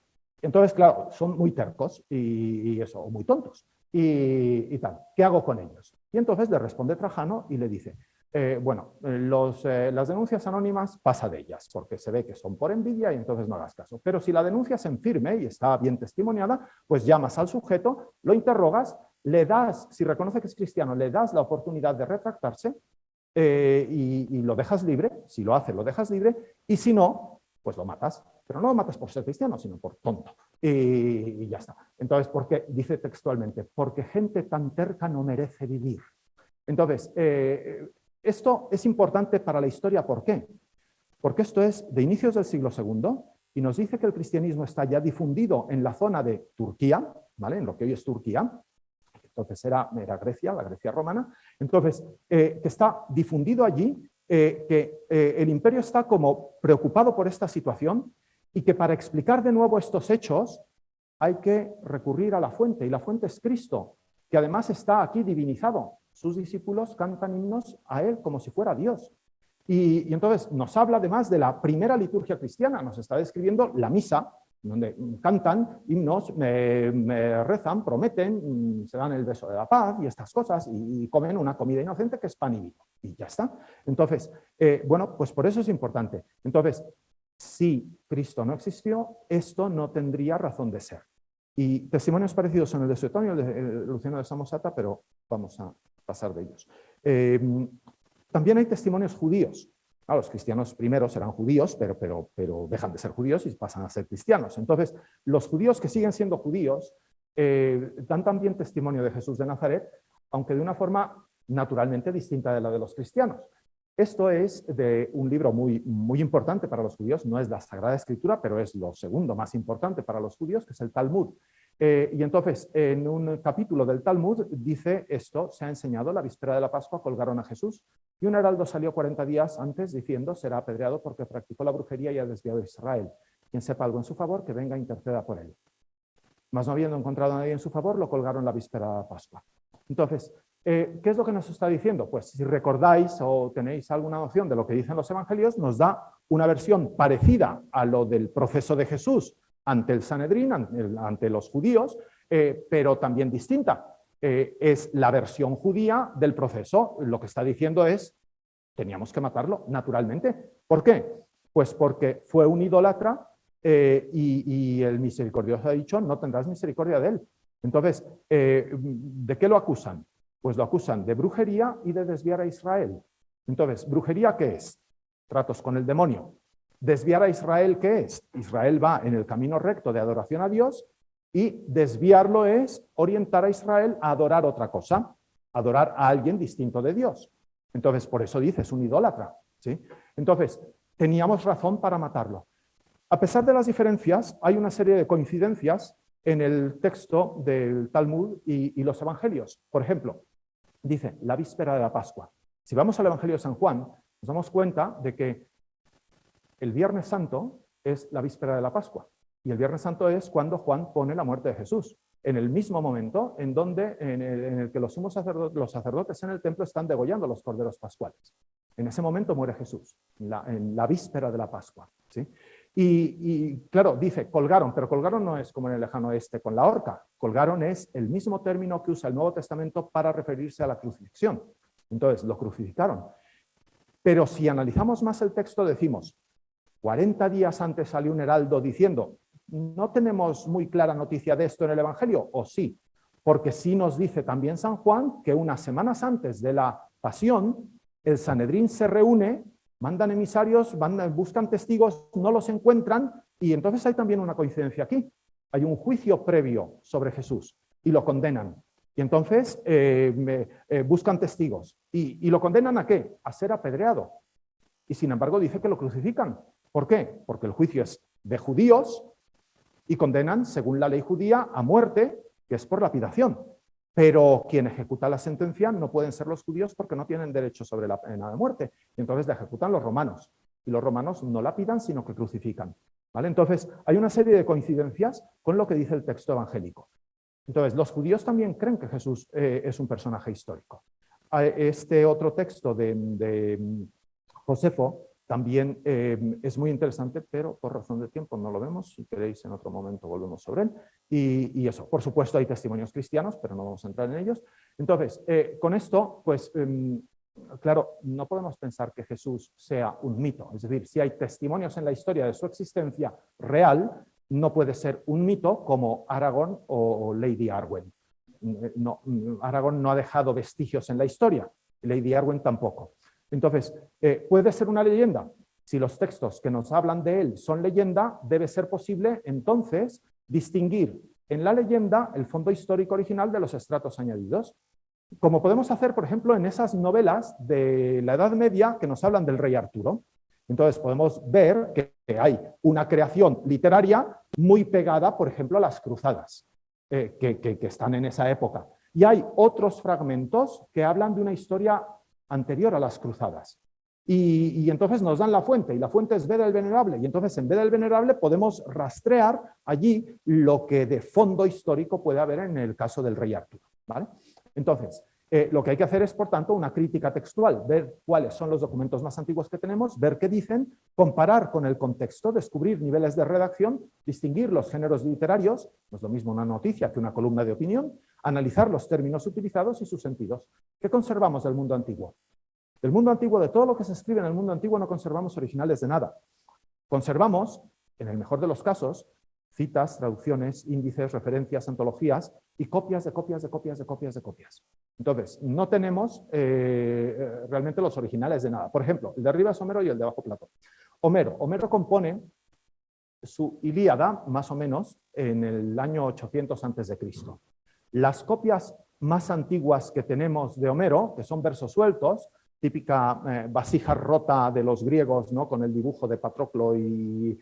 Entonces, claro, son muy tercos y eso, o muy tontos y tal. ¿Qué hago con ellos? Y entonces le responde Trajano y le dice, las denuncias anónimas pasa de ellas, porque se ve que son por envidia y entonces no hagas caso. Pero si la denuncia es en firme y está bien testimoniada, pues llamas al sujeto, lo interrogas, le das, si reconoce que es cristiano, le das la oportunidad de retractarse y lo dejas libre. Si lo hace, lo dejas libre, y si no, pues lo matas. Pero no lo matas por ser cristiano, sino por tonto. Y ya está. Entonces, porque dice textualmente, porque gente tan terca no merece vivir. Entonces, esto es importante para la historia. ¿Por qué? Porque esto es de inicios del siglo II y nos dice que el cristianismo está ya difundido en la zona de Turquía, ¿vale? En lo que hoy es Turquía. Entonces era Grecia, la Grecia romana. Entonces, que está difundido allí, que el imperio está como preocupado por esta situación y que para explicar de nuevo estos hechos hay que recurrir a la fuente, y la fuente es Cristo, que además está aquí divinizado. Sus discípulos cantan himnos a él como si fuera Dios. Y entonces nos habla además de la primera liturgia cristiana, nos está describiendo la misa, donde cantan himnos, me rezan, prometen, se dan el beso de la paz y estas cosas, y comen una comida inocente que es pan y vino, y ya está. Entonces, bueno, pues por eso es importante. Entonces, si Cristo no existió, esto no tendría razón de ser. Y testimonios parecidos son el de Suetonio, el de Luciano de Samosata, pero vamos a pasar de ellos. También hay testimonios judíos. Los cristianos primeros eran judíos, pero dejan de ser judíos y pasan a ser cristianos. Entonces, los judíos que siguen siendo judíos dan también testimonio de Jesús de Nazaret, aunque de una forma naturalmente distinta de la de los cristianos. Esto es de un libro muy, muy importante para los judíos, no es la Sagrada Escritura, pero es lo segundo más importante para los judíos, que es el Talmud. Y entonces, en un capítulo del Talmud dice esto: se ha enseñado, la víspera de la Pascua colgaron a Jesús, y un heraldo salió 40 días antes diciendo, será apedreado porque practicó la brujería y ha desviado a Israel. Quien sepa algo en su favor, que venga e interceda por él. Mas no habiendo encontrado a nadie en su favor, lo colgaron la víspera de la Pascua. Entonces, ¿qué es lo que nos está diciendo? Pues si recordáis o tenéis alguna noción de lo que dicen los evangelios, nos da una versión parecida a lo del proceso de Jesús ante el Sanedrín, ante los judíos, pero también distinta. Es la versión judía del proceso. Lo que está diciendo es, teníamos que matarlo, naturalmente. ¿Por qué? Pues porque fue un idólatra y el misericordioso ha dicho, no tendrás misericordia de él. Entonces, ¿de qué lo acusan? Pues lo acusan de brujería y de desviar a Israel. Entonces, ¿brujería qué es? Tratos con el demonio. ¿Desviar a Israel qué es? Israel va en el camino recto de adoración a Dios, y desviarlo es orientar a Israel a adorar otra cosa, adorar a alguien distinto de Dios. Entonces, por eso dice, es un idólatra, ¿sí? Entonces, teníamos razón para matarlo. A pesar de las diferencias, hay una serie de coincidencias en el texto del Talmud y los evangelios. Por ejemplo, dice la víspera de la Pascua. Si vamos al Evangelio de San Juan, nos damos cuenta de que el Viernes Santo es la víspera de la Pascua. Y el Viernes Santo es cuando Juan pone la muerte de Jesús. en el mismo momento en el que los sacerdotes en el templo están degollando los corderos pascuales. En ese momento muere Jesús, en la víspera de la Pascua, ¿sí? Y claro, dice, colgaron, pero colgaron no es como en el lejano oeste con la horca. Colgaron es el mismo término que usa el Nuevo Testamento para referirse a la crucifixión. Entonces, lo crucificaron. Pero si analizamos más el texto, decimos, 40 días antes salió un heraldo diciendo, no tenemos muy clara noticia de esto en el Evangelio, o sí, porque sí nos dice también San Juan que unas semanas antes de la pasión, el Sanedrín se reúne, mandan emisarios, buscan testigos, no los encuentran, y entonces hay también una coincidencia aquí. Hay un juicio previo sobre Jesús y lo condenan. Y entonces buscan testigos. ¿Y lo condenan a qué? A ser apedreado. Y sin embargo dice que lo crucifican. ¿Por qué? Porque el juicio es de judíos y condenan, según la ley judía, a muerte, que es por lapidación. Pero quien ejecuta la sentencia no pueden ser los judíos porque no tienen derecho sobre la pena de muerte. Y entonces la ejecutan los romanos. Y los romanos no lapidan, sino que crucifican. ¿Vale? Entonces, hay una serie de coincidencias con lo que dice el texto evangélico. Entonces, los judíos también creen que Jesús es un personaje histórico. Este otro texto de Josefo también es muy interesante, pero por razón de tiempo no lo vemos. Si queréis, en otro momento volvemos sobre él. Y eso, por supuesto, hay testimonios cristianos, pero no vamos a entrar en ellos. Entonces, con esto, pues, claro, no podemos pensar que Jesús sea un mito. Es decir, si hay testimonios en la historia de su existencia real, no puede ser un mito como Aragorn o Lady Arwen. No, Aragorn no ha dejado vestigios en la historia, Lady Arwen tampoco. Entonces, ¿puede ser una leyenda? Si los textos que nos hablan de él son leyenda, debe ser posible entonces distinguir en la leyenda el fondo histórico original de los estratos añadidos, como podemos hacer, por ejemplo, en esas novelas de la Edad Media que nos hablan del rey Arturo. Entonces podemos ver que hay una creación literaria muy pegada, por ejemplo, a las cruzadas, que están en esa época. Y hay otros fragmentos que hablan de una historia anterior a las cruzadas. Y entonces nos dan la fuente, y la fuente es Beda el Venerable, y entonces en Beda el Venerable podemos rastrear allí lo que de fondo histórico puede haber en el caso del rey Arturo, ¿vale? Entonces, lo que hay que hacer es, por tanto, una crítica textual, ver cuáles son los documentos más antiguos que tenemos, ver qué dicen, comparar con el contexto, descubrir niveles de redacción, distinguir los géneros literarios, no es lo mismo una noticia que una columna de opinión, analizar los términos utilizados y sus sentidos. ¿Qué conservamos del mundo antiguo? Del mundo antiguo, de todo lo que se escribe en el mundo antiguo, no conservamos originales de nada. Conservamos, en el mejor de los casos, citas, traducciones, índices, referencias, antologías y copias de copias de copias de copias de copias. Entonces, no tenemos realmente los originales de nada. Por ejemplo, el de arriba es Homero y el de abajo Platón. Homero compone su Ilíada, más o menos, en el año 800 a.C. Las copias más antiguas que tenemos de Homero, que son versos sueltos, típica vasija rota de los griegos, ¿no? Con el dibujo de Patroclo y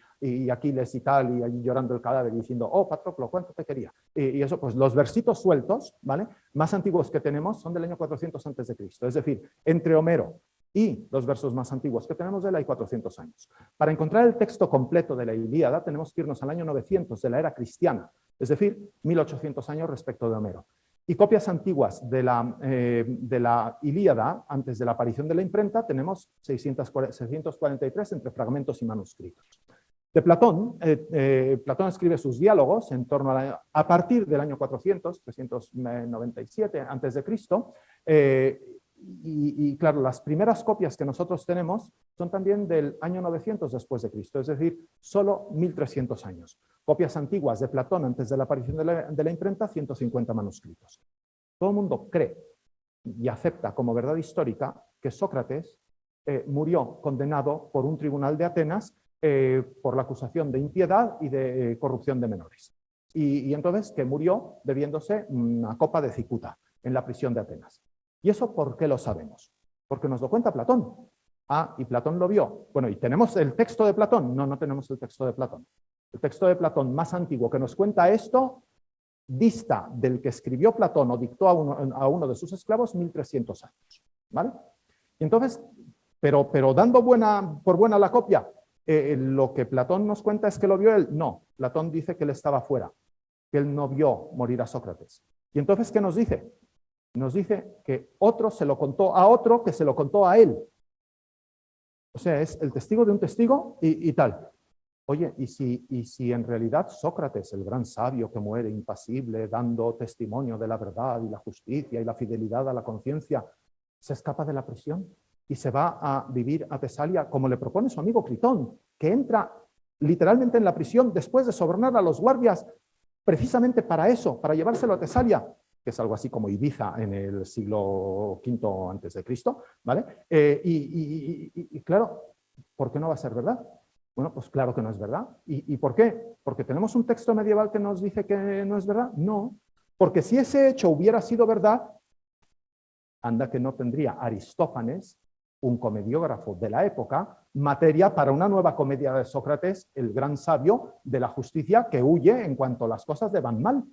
Aquiles y tal, y allí llorando el cadáver y diciendo, oh, Patroclo, ¿cuánto te quería? Y eso, pues los versitos sueltos, ¿vale? Más antiguos que tenemos son del año 400 a.C. Es decir, entre Homero y los versos más antiguos que tenemos de él hay 400 años. Para encontrar el texto completo de la Ilíada tenemos que irnos al año 900 de la era cristiana, es decir, 1800 años respecto de Homero. Y copias antiguas de la Ilíada, antes de la aparición de la imprenta, tenemos 643 entre fragmentos y manuscritos. De Platón, Platón escribe sus diálogos en torno a partir del año 400, 397 a.C., y claro, las primeras copias que nosotros tenemos son también del año 900 después de Cristo, es decir, solo 1300 años. Copias antiguas de Platón antes de la aparición de la imprenta, 150 manuscritos. Todo el mundo cree y acepta como verdad histórica que Sócrates murió condenado por un tribunal de Atenas por la acusación de impiedad y de corrupción de menores. Y entonces que murió bebiéndose una copa de cicuta en la prisión de Atenas. ¿Y eso por qué lo sabemos? Porque nos lo cuenta Platón. Ah, y Platón lo vio. Bueno, ¿y tenemos el texto de Platón? No, no tenemos el texto de Platón. El texto de Platón más antiguo que nos cuenta esto dista del que escribió Platón o dictó a uno de sus esclavos 1300 años. ¿Vale? Y entonces, pero dando por buena la copia, lo que Platón nos cuenta es que lo vio él. No, Platón dice que él estaba fuera. que él no vio morir a Sócrates. Y entonces, ¿qué nos dice? Nos dice que otro se lo contó a otro que se lo contó a él. O sea, es el testigo de un testigo y tal. Oye, ¿y si en realidad Sócrates, el gran sabio que muere impasible, dando testimonio de la verdad y la justicia y la fidelidad a la conciencia, se escapa de la prisión y se va a vivir a Tesalia, como le propone su amigo Critón, que entra literalmente en la prisión después de sobornar a los guardias precisamente para eso, para llevárselo a Tesalia, que es algo así como Ibiza en el siglo V antes de Cristo, ¿vale? Y claro, ¿por qué no va a ser verdad? Bueno, pues claro que no es verdad. ¿Y por qué? ¿Porque tenemos un texto medieval que nos dice que no es verdad? No, porque si ese hecho hubiera sido verdad, anda que no tendría Aristófanes, un comediógrafo de la época, materia para una nueva comedia de Sócrates, el gran sabio de la justicia que huye en cuanto las cosas le van mal.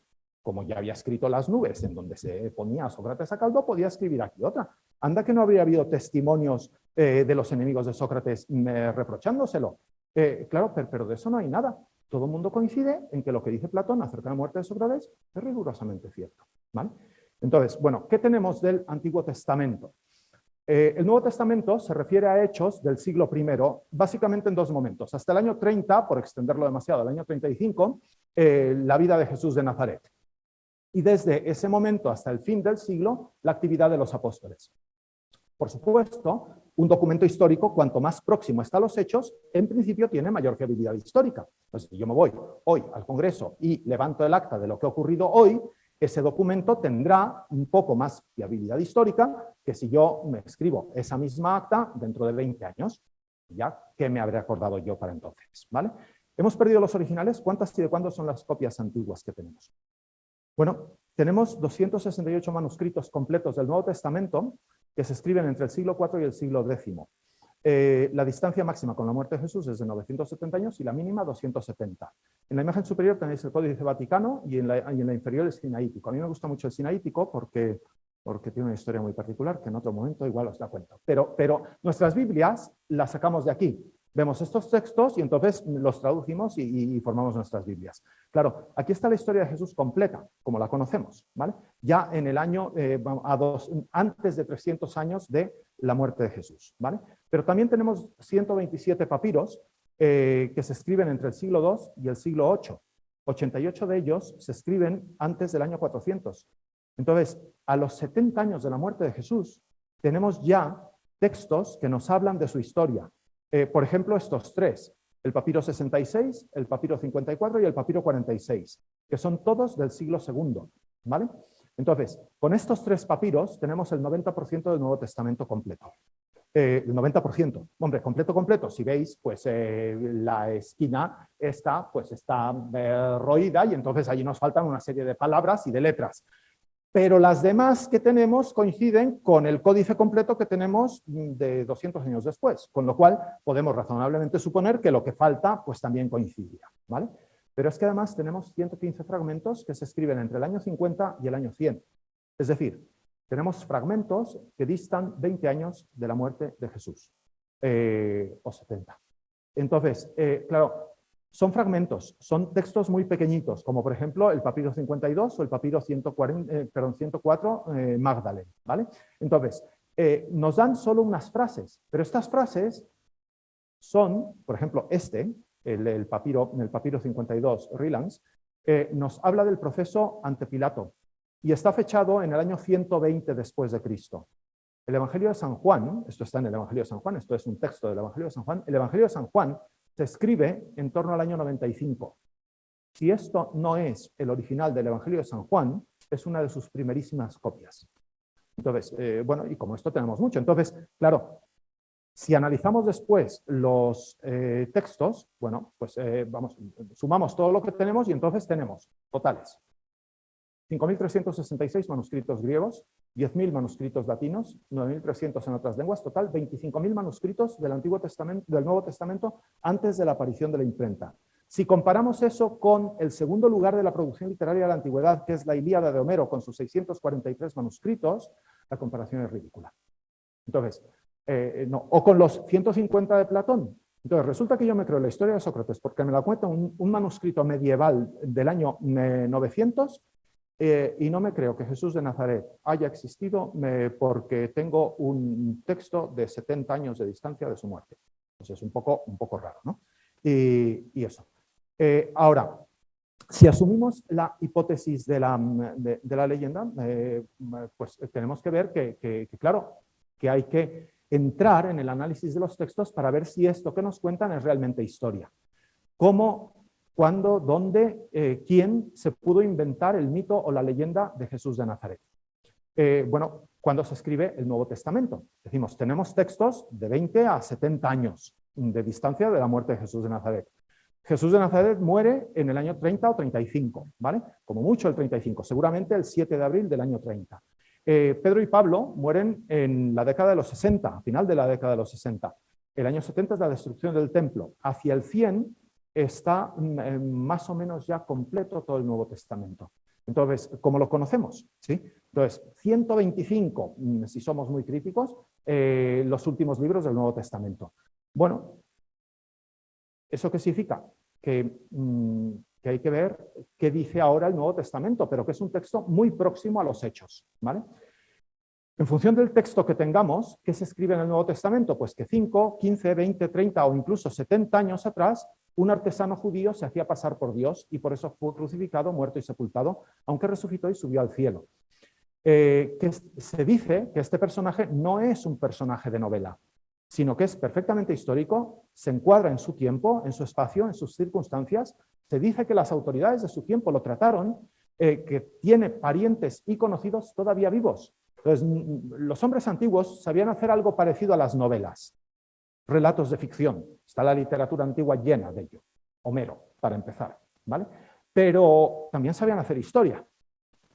Como ya había escrito Las nubes, en donde se ponía a Sócrates a caldo, podía escribir aquí otra. Anda que no habría habido testimonios de los enemigos de Sócrates reprochándoselo. Claro, pero de eso no hay nada. Todo el mundo coincide en que lo que dice Platón acerca de la muerte de Sócrates es rigurosamente cierto, ¿vale? Entonces, bueno, ¿qué tenemos del Antiguo Testamento? El Nuevo Testamento se refiere a hechos del siglo I, básicamente en dos momentos. Hasta el año 30, por extenderlo demasiado, el año 35, la vida de Jesús de Nazaret. Y desde ese momento hasta el fin del siglo, la actividad de los apóstoles. Por supuesto, un documento histórico, cuanto más próximo está a los hechos, en principio tiene mayor fiabilidad histórica. Entonces, si yo me voy hoy al Congreso y levanto el acta de lo que ha ocurrido hoy, ese documento tendrá un poco más fiabilidad histórica que si yo me escribo esa misma acta dentro de 20 años. ¿Ya? ¿Qué me habré acordado yo para entonces? ¿Vale? ¿Hemos perdido los originales? ¿Cuántas y de cuándo son las copias antiguas que tenemos? Bueno, tenemos 268 manuscritos completos del Nuevo Testamento que se escriben entre el siglo IV y el siglo X. La distancia máxima con la muerte de Jesús es de 970 años y la mínima 270. En la imagen superior tenéis el Códice Vaticano y en la inferior el Sinaítico. A mí me gusta mucho el Sinaítico porque tiene una historia muy particular que en otro momento igual os la cuento. Pero nuestras Biblias las sacamos de aquí. Vemos estos textos y entonces los traducimos y formamos nuestras Biblias. Claro, aquí está la historia de Jesús completa, como la conocemos, ¿vale? Ya en el año, antes de 300 años de la muerte de Jesús, ¿vale? Pero también tenemos 127 papiros que se escriben entre el siglo II y el siglo VIII. 88 de ellos se escriben antes del año 400. Entonces, a los 70 años de la muerte de Jesús, tenemos ya textos que nos hablan de su historia. Por ejemplo, estos tres, el papiro 66, el papiro 54 y el papiro 46, que son todos del siglo II, ¿vale? Entonces, con estos tres papiros tenemos el 90% del Nuevo Testamento completo. El 90%, hombre, completo, si veis, pues la esquina esta, pues está roída y entonces allí nos faltan una serie de palabras y de letras. Pero las demás que tenemos coinciden con el códice completo que tenemos de 200 años después, con lo cual podemos razonablemente suponer que lo que falta pues también coincidirá, ¿vale? Pero es que además tenemos 115 fragmentos que se escriben entre el año 50 y el año 100. Es decir, tenemos fragmentos que distan 20 años de la muerte de Jesús, o 70. Entonces, claro, son fragmentos, son textos muy pequeñitos, como por ejemplo el papiro 52 o el papiro 104 Magdalene, ¿vale? Entonces, nos dan solo unas frases, pero estas frases son, por ejemplo, el papiro 52 Rylands, nos habla del proceso ante Pilato y está fechado en el año 120 después de Cristo. El Evangelio de San Juan, esto está en el Evangelio de San Juan, esto es un texto del Evangelio de San Juan, el Evangelio de San Juan se escribe en torno al año 95. Si esto no es el original del Evangelio de San Juan, es una de sus primerísimas copias. Entonces, bueno, y como esto tenemos mucho. Entonces, claro, si analizamos después los textos, bueno, pues sumamos todo lo que tenemos y entonces tenemos totales 5.366 manuscritos griegos, 10.000 manuscritos latinos, 9.300 en otras lenguas, total 25.000 manuscritos del Nuevo Testamento antes de la aparición de la imprenta. Si comparamos eso con el segundo lugar de la producción literaria de la antigüedad, que es la Ilíada de Homero, con sus 643 manuscritos, la comparación es ridícula. Entonces, no. O con los 150 de Platón, Entonces, resulta que yo me creo la historia de Sócrates porque me la cuenta un manuscrito medieval del año 900 y no me creo que Jesús de Nazaret haya existido porque tengo un texto de 70 años de distancia de su muerte. Pues es un poco raro, ¿no? Y eso. Ahora, si asumimos la hipótesis de la leyenda, pues tenemos que ver claro, que hay que entrar en el análisis de los textos para ver si esto que nos cuentan es realmente historia. ¿Cómo, cuándo, dónde, quién se pudo inventar el mito o la leyenda de Jesús de Nazaret? Bueno, cuando se escribe el Nuevo Testamento. Decimos, tenemos textos de 20 a 70 años de distancia de la muerte de Jesús de Nazaret. Jesús de Nazaret muere en el año 30 o 35, ¿vale? Como mucho el 35, seguramente el 7 de abril del año 30. Pedro y Pablo mueren en la década de los 60, a final de la década de los 60. El año 70 es la destrucción del templo. Hacia el 100 está más o menos ya completo todo el Nuevo Testamento. Entonces, ¿cómo lo conocemos? ¿Sí? Entonces, 125, si somos muy críticos, los últimos libros del Nuevo Testamento. Bueno, ¿eso qué significa? Que hay que ver qué dice ahora el Nuevo Testamento, pero que es un texto muy próximo a los hechos, ¿vale? En función del texto que tengamos, ¿qué se escribe en el Nuevo Testamento? Pues que 5, 15, 20, 30 o incluso 70 años atrás, un artesano judío se hacía pasar por Dios y por eso fue crucificado, muerto y sepultado, aunque resucitó y subió al cielo. Que se dice que este personaje no es un personaje de novela, sino que es perfectamente histórico, se encuadra en su tiempo, en su espacio, en sus circunstancias. Se dice que las autoridades de su tiempo lo trataron, que tiene parientes y conocidos todavía vivos. Entonces, los hombres antiguos sabían hacer algo parecido a las novelas, relatos de ficción. Está la literatura antigua llena de ello. Homero, para empezar, ¿vale? Pero también sabían hacer historia.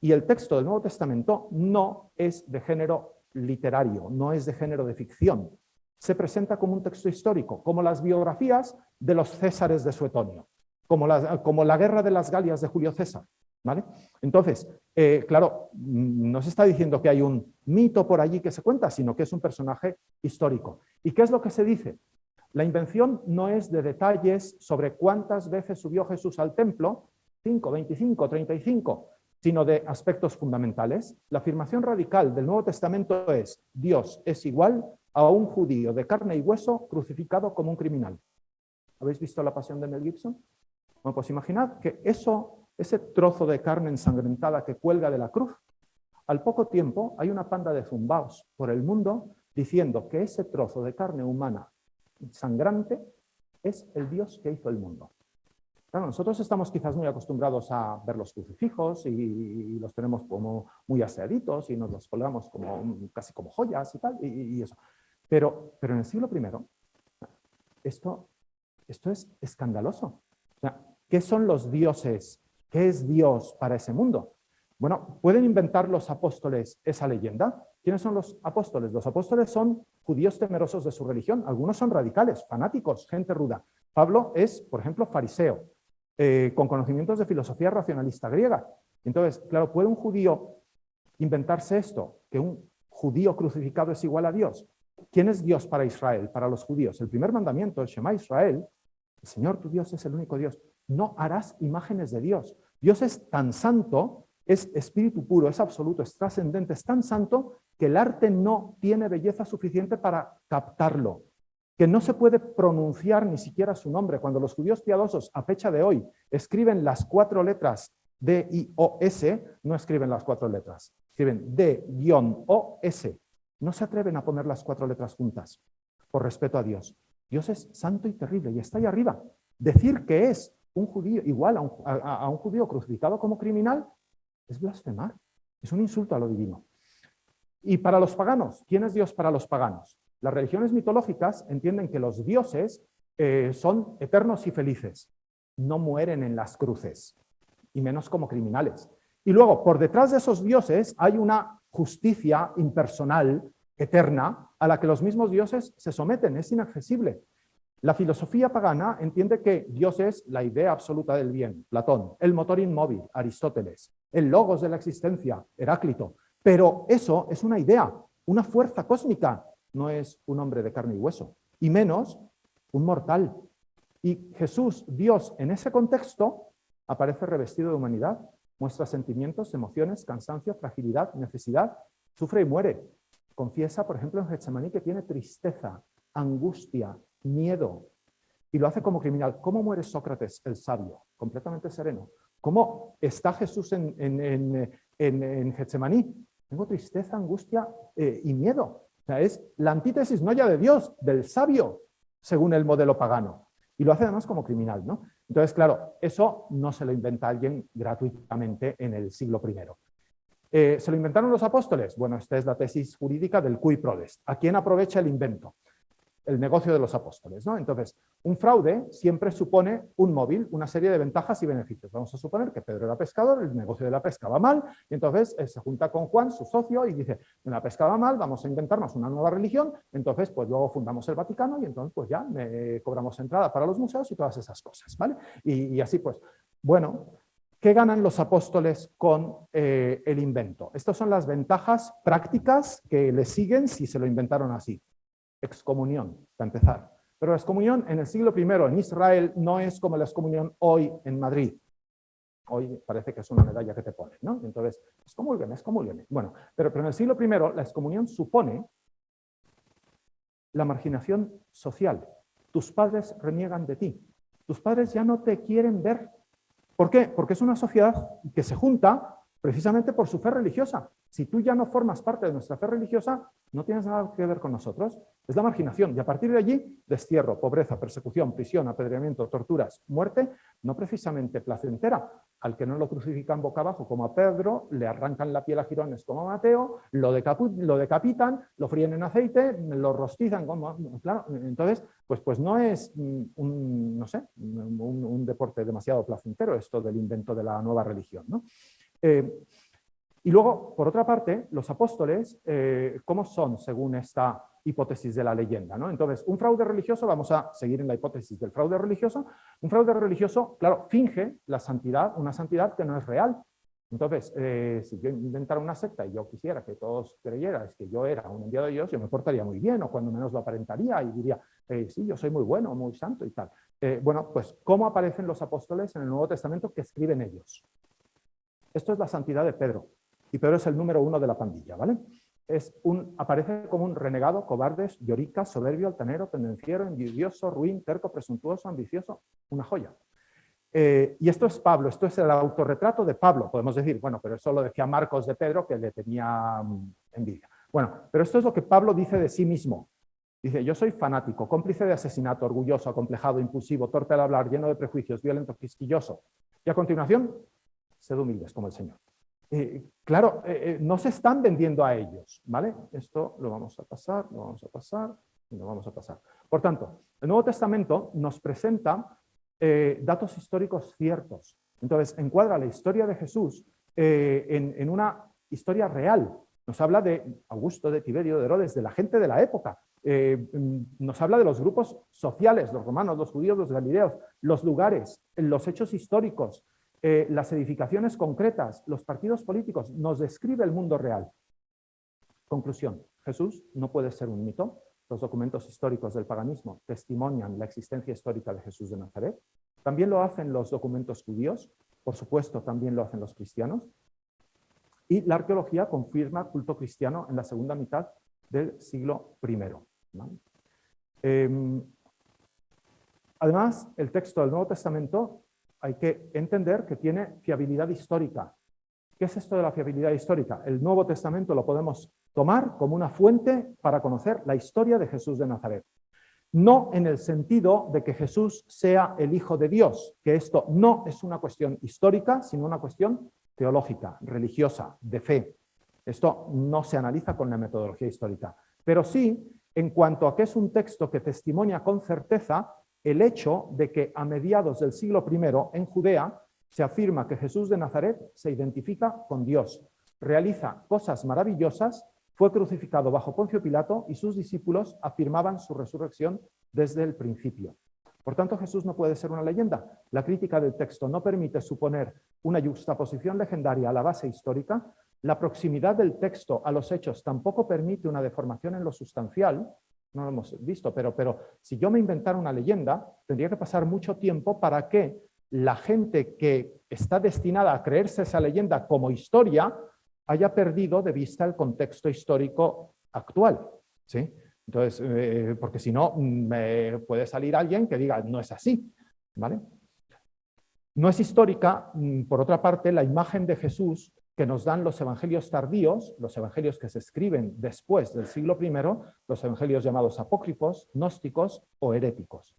Y el texto del Nuevo Testamento no es de género literario, no es de género de ficción. Se presenta como un texto histórico, como las biografías de los Césares de Suetonio, como la guerra de las Galias de Julio César, ¿vale? Entonces, claro, no se está diciendo que hay un mito por allí que se cuenta, sino que es un personaje histórico. ¿Y qué es lo que se dice? La invención no es de detalles sobre cuántas veces subió Jesús al templo, 5, 25, 35, sino de aspectos fundamentales. La afirmación radical del Nuevo Testamento es: Dios es igual a un judío de carne y hueso crucificado como un criminal. ¿Habéis visto La Pasión de Mel Gibson? Bueno, pues imaginad que ese trozo de carne ensangrentada que cuelga de la cruz, al poco tiempo hay una panda de zumbaos por el mundo diciendo que ese trozo de carne humana sangrante es el Dios que hizo el mundo. Claro, nosotros estamos quizás muy acostumbrados a ver los crucifijos y los tenemos como muy aseaditos y nos los colgamos casi como joyas y tal, y eso. Pero en el siglo I, esto es escandaloso. O sea, ¿qué son los dioses? ¿Qué es Dios para ese mundo? Bueno, ¿pueden inventar los apóstoles esa leyenda? ¿Quiénes son los apóstoles? Los apóstoles son judíos temerosos de su religión. Algunos son radicales, fanáticos, gente ruda. Pablo es, por ejemplo, fariseo, con conocimientos de filosofía racionalista griega. Entonces, claro, ¿puede un judío inventarse esto? ¿Que un judío crucificado es igual a Dios? ¿Quién es Dios para Israel, para los judíos? El primer mandamiento, el Shema Israel, el Señor tu Dios es el único Dios. No harás imágenes de Dios. Dios es tan santo, es espíritu puro, es absoluto, es trascendente, es tan santo que el arte no tiene belleza suficiente para captarlo, que no se puede pronunciar ni siquiera su nombre. Cuando los judíos piadosos, a fecha de hoy, escriben las 4 letras D-I-O-S, no escriben las 4 letras, escriben D-O-S. No se atreven a poner las 4 letras juntas, por respeto a Dios. Dios es santo y terrible y está ahí arriba. Decir que es un judío igual a un judío crucificado como criminal es blasfemar, es un insulto a lo divino. Y para los paganos, ¿quién es Dios para los paganos? Las religiones mitológicas entienden que los dioses son eternos y felices, no mueren en las cruces, y menos como criminales. Y luego, por detrás de esos dioses hay una justicia impersonal, eterna, a la que los mismos dioses se someten, es inaccesible. La filosofía pagana entiende que Dios es la idea absoluta del bien, Platón, el motor inmóvil, Aristóteles, el logos de la existencia, Heráclito, pero eso es una idea, una fuerza cósmica, no es un hombre de carne y hueso, y menos un mortal. Y Jesús, Dios, en ese contexto, aparece revestido de humanidad, muestra sentimientos, emociones, cansancio, fragilidad, necesidad, sufre y muere. Confiesa, por ejemplo, en Getsemaní que tiene tristeza, angustia, miedo, y lo hace como criminal. ¿Cómo muere Sócrates, el sabio? Completamente sereno. ¿Cómo está Jesús en Getsemaní? Tengo tristeza, angustia y miedo. O sea, es la antítesis no ya de Dios, del sabio, según el modelo pagano. Y lo hace además como criminal, ¿no? Entonces, claro, eso no se lo inventa alguien gratuitamente en el siglo I. ¿Se lo inventaron los apóstoles? Bueno, esta es la tesis jurídica del cui prodest. ¿A quién aprovecha el invento? El negocio de los apóstoles, ¿no? Entonces, un fraude siempre supone un móvil, una serie de ventajas y beneficios. Vamos a suponer que Pedro era pescador, el negocio de la pesca va mal, y entonces se junta con Juan, su socio, y dice, la pesca va mal, vamos a inventarnos una nueva religión, entonces pues luego fundamos el Vaticano y entonces pues ya cobramos entrada para los museos y todas esas cosas, ¿vale? Y así pues, bueno, ¿qué ganan los apóstoles con el invento? Estas son las ventajas prácticas que le siguen si se lo inventaron así. Excomunión, para empezar. Pero la excomunión en el siglo I en Israel no es como la excomunión hoy en Madrid. Hoy parece que es una medalla que te ponen, ¿no? Entonces, excomúlgueme, excomúlgueme. Bueno, pero en el siglo I la excomunión supone la marginación social. Tus padres reniegan de ti. Tus padres ya no te quieren ver. ¿Por qué? Porque es una sociedad que se junta precisamente por su fe religiosa. Si tú ya no formas parte de nuestra fe religiosa, no tienes nada que ver con nosotros. Es la marginación. Y a partir de allí, destierro, pobreza, persecución, prisión, apedreamiento, torturas, muerte, no precisamente placentera. Al que no lo crucifican boca abajo como a Pedro, le arrancan la piel a jirones como a Mateo, lo decapitan, lo fríen en aceite, lo rostizan como... Claro, entonces, pues no es no sé, un deporte demasiado placentero esto del invento de la nueva religión, ¿no? Y luego, por otra parte, los apóstoles, ¿cómo son según esta hipótesis de la leyenda, ¿no? Entonces, un fraude religioso, vamos a seguir en la hipótesis del fraude religioso, un fraude religioso, claro, finge la santidad, una santidad que no es real. Entonces, si yo inventara una secta y yo quisiera que todos creyeran que yo era un enviado de Dios, yo me portaría muy bien, o cuando menos lo aparentaría y diría, sí, yo soy muy bueno, muy santo y tal. Bueno, pues, ¿cómo aparecen los apóstoles en el Nuevo Testamento que escriben ellos? Esto es la santidad de Pedro. Y Pedro es el número 1 de la pandilla, ¿vale? Aparece como un renegado, cobarde, llorica, soberbio, altanero, pendenciero, envidioso, ruin, terco, presuntuoso, ambicioso, una joya. Y esto es Pablo, esto es el autorretrato de Pablo. Podemos decir, bueno, pero eso lo decía Marcos de Pedro, que le tenía envidia. Bueno, pero esto es lo que Pablo dice de sí mismo. Dice, yo soy fanático, cómplice de asesinato, orgulloso, acomplejado, impulsivo, torpe al hablar, lleno de prejuicios, violento, quisquilloso. Y a continuación, sed humildes como el Señor. Claro, no se están vendiendo a ellos, ¿vale? Esto lo vamos a pasar, lo vamos a pasar y lo vamos a pasar. Por tanto, el Nuevo Testamento nos presenta datos históricos ciertos. Entonces, encuadra la historia de Jesús en una historia real. Nos habla de Augusto, de Tiberio, de Herodes, de la gente de la época. Nos habla de los grupos sociales, los romanos, los judíos, los galileos, los lugares, los hechos históricos, las edificaciones concretas, los partidos políticos, nos describe el mundo real. Conclusión, Jesús no puede ser un mito. Los documentos históricos del paganismo testimonian la existencia histórica de Jesús de Nazaret. También lo hacen los documentos judíos, por supuesto también lo hacen los cristianos. Y la arqueología confirma culto cristiano en la segunda mitad del siglo I. ¿Vale? Además, el texto del Nuevo Testamento hay que entender que tiene fiabilidad histórica. ¿Qué es esto de la fiabilidad histórica? El Nuevo Testamento lo podemos tomar como una fuente para conocer la historia de Jesús de Nazaret. No en el sentido de que Jesús sea el Hijo de Dios, que esto no es una cuestión histórica, sino una cuestión teológica, religiosa, de fe. Esto no se analiza con la metodología histórica. Pero sí, en cuanto a que es un texto que testimonia con certeza el hecho de que a mediados del siglo I en Judea se afirma que Jesús de Nazaret se identifica con Dios, realiza cosas maravillosas, fue crucificado bajo Poncio Pilato y sus discípulos afirmaban su resurrección desde el principio. Por tanto, Jesús no puede ser una leyenda. La crítica del texto no permite suponer una yuxtaposición legendaria a la base histórica. La proximidad del texto a los hechos tampoco permite una deformación en lo sustancial. no lo hemos visto, pero si yo me inventara una leyenda, tendría que pasar mucho tiempo para que la gente que está destinada a creerse esa leyenda como historia haya perdido de vista el contexto histórico actual, ¿sí? Entonces, porque si no, me puede salir alguien que diga, no es así, ¿vale? No es histórica, por otra parte, la imagen de Jesús que nos dan los evangelios tardíos, los evangelios que se escriben después del siglo I, los evangelios llamados apócrifos, gnósticos o heréticos.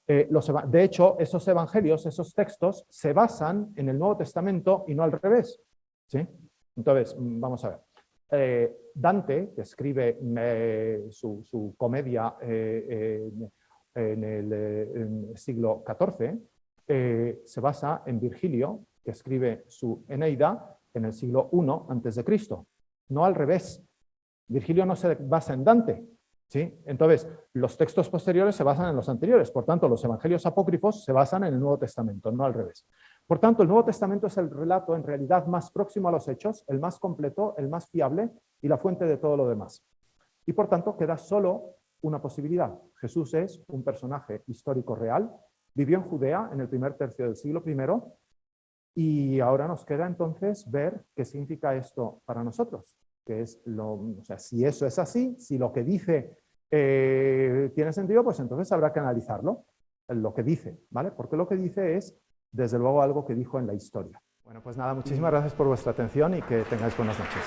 De hecho, esos evangelios, esos textos, se basan en el Nuevo Testamento y no al revés, ¿sí? Entonces, vamos a ver. Dante, que escribe su comedia en el siglo XIV, se basa en Virgilio, que escribe su Eneida en el siglo I a.C., no al revés. Virgilio no se basa en Dante, ¿sí? Entonces, los textos posteriores se basan en los anteriores, por tanto, los evangelios apócrifos se basan en el Nuevo Testamento, no al revés. Por tanto, el Nuevo Testamento es el relato en realidad más próximo a los hechos, el más completo, el más fiable y la fuente de todo lo demás. Y por tanto, queda solo una posibilidad. Jesús es un personaje histórico real, vivió en Judea en el primer tercio del siglo I, y ahora nos queda entonces ver qué significa esto para nosotros. Que es o sea, si eso es así, si lo que dice tiene sentido, pues entonces habrá que analizarlo, lo que dice, ¿vale? Porque lo que dice es, desde luego, algo que dijo en la historia. Bueno, pues nada, muchísimas gracias por vuestra atención y que tengáis buenas noches.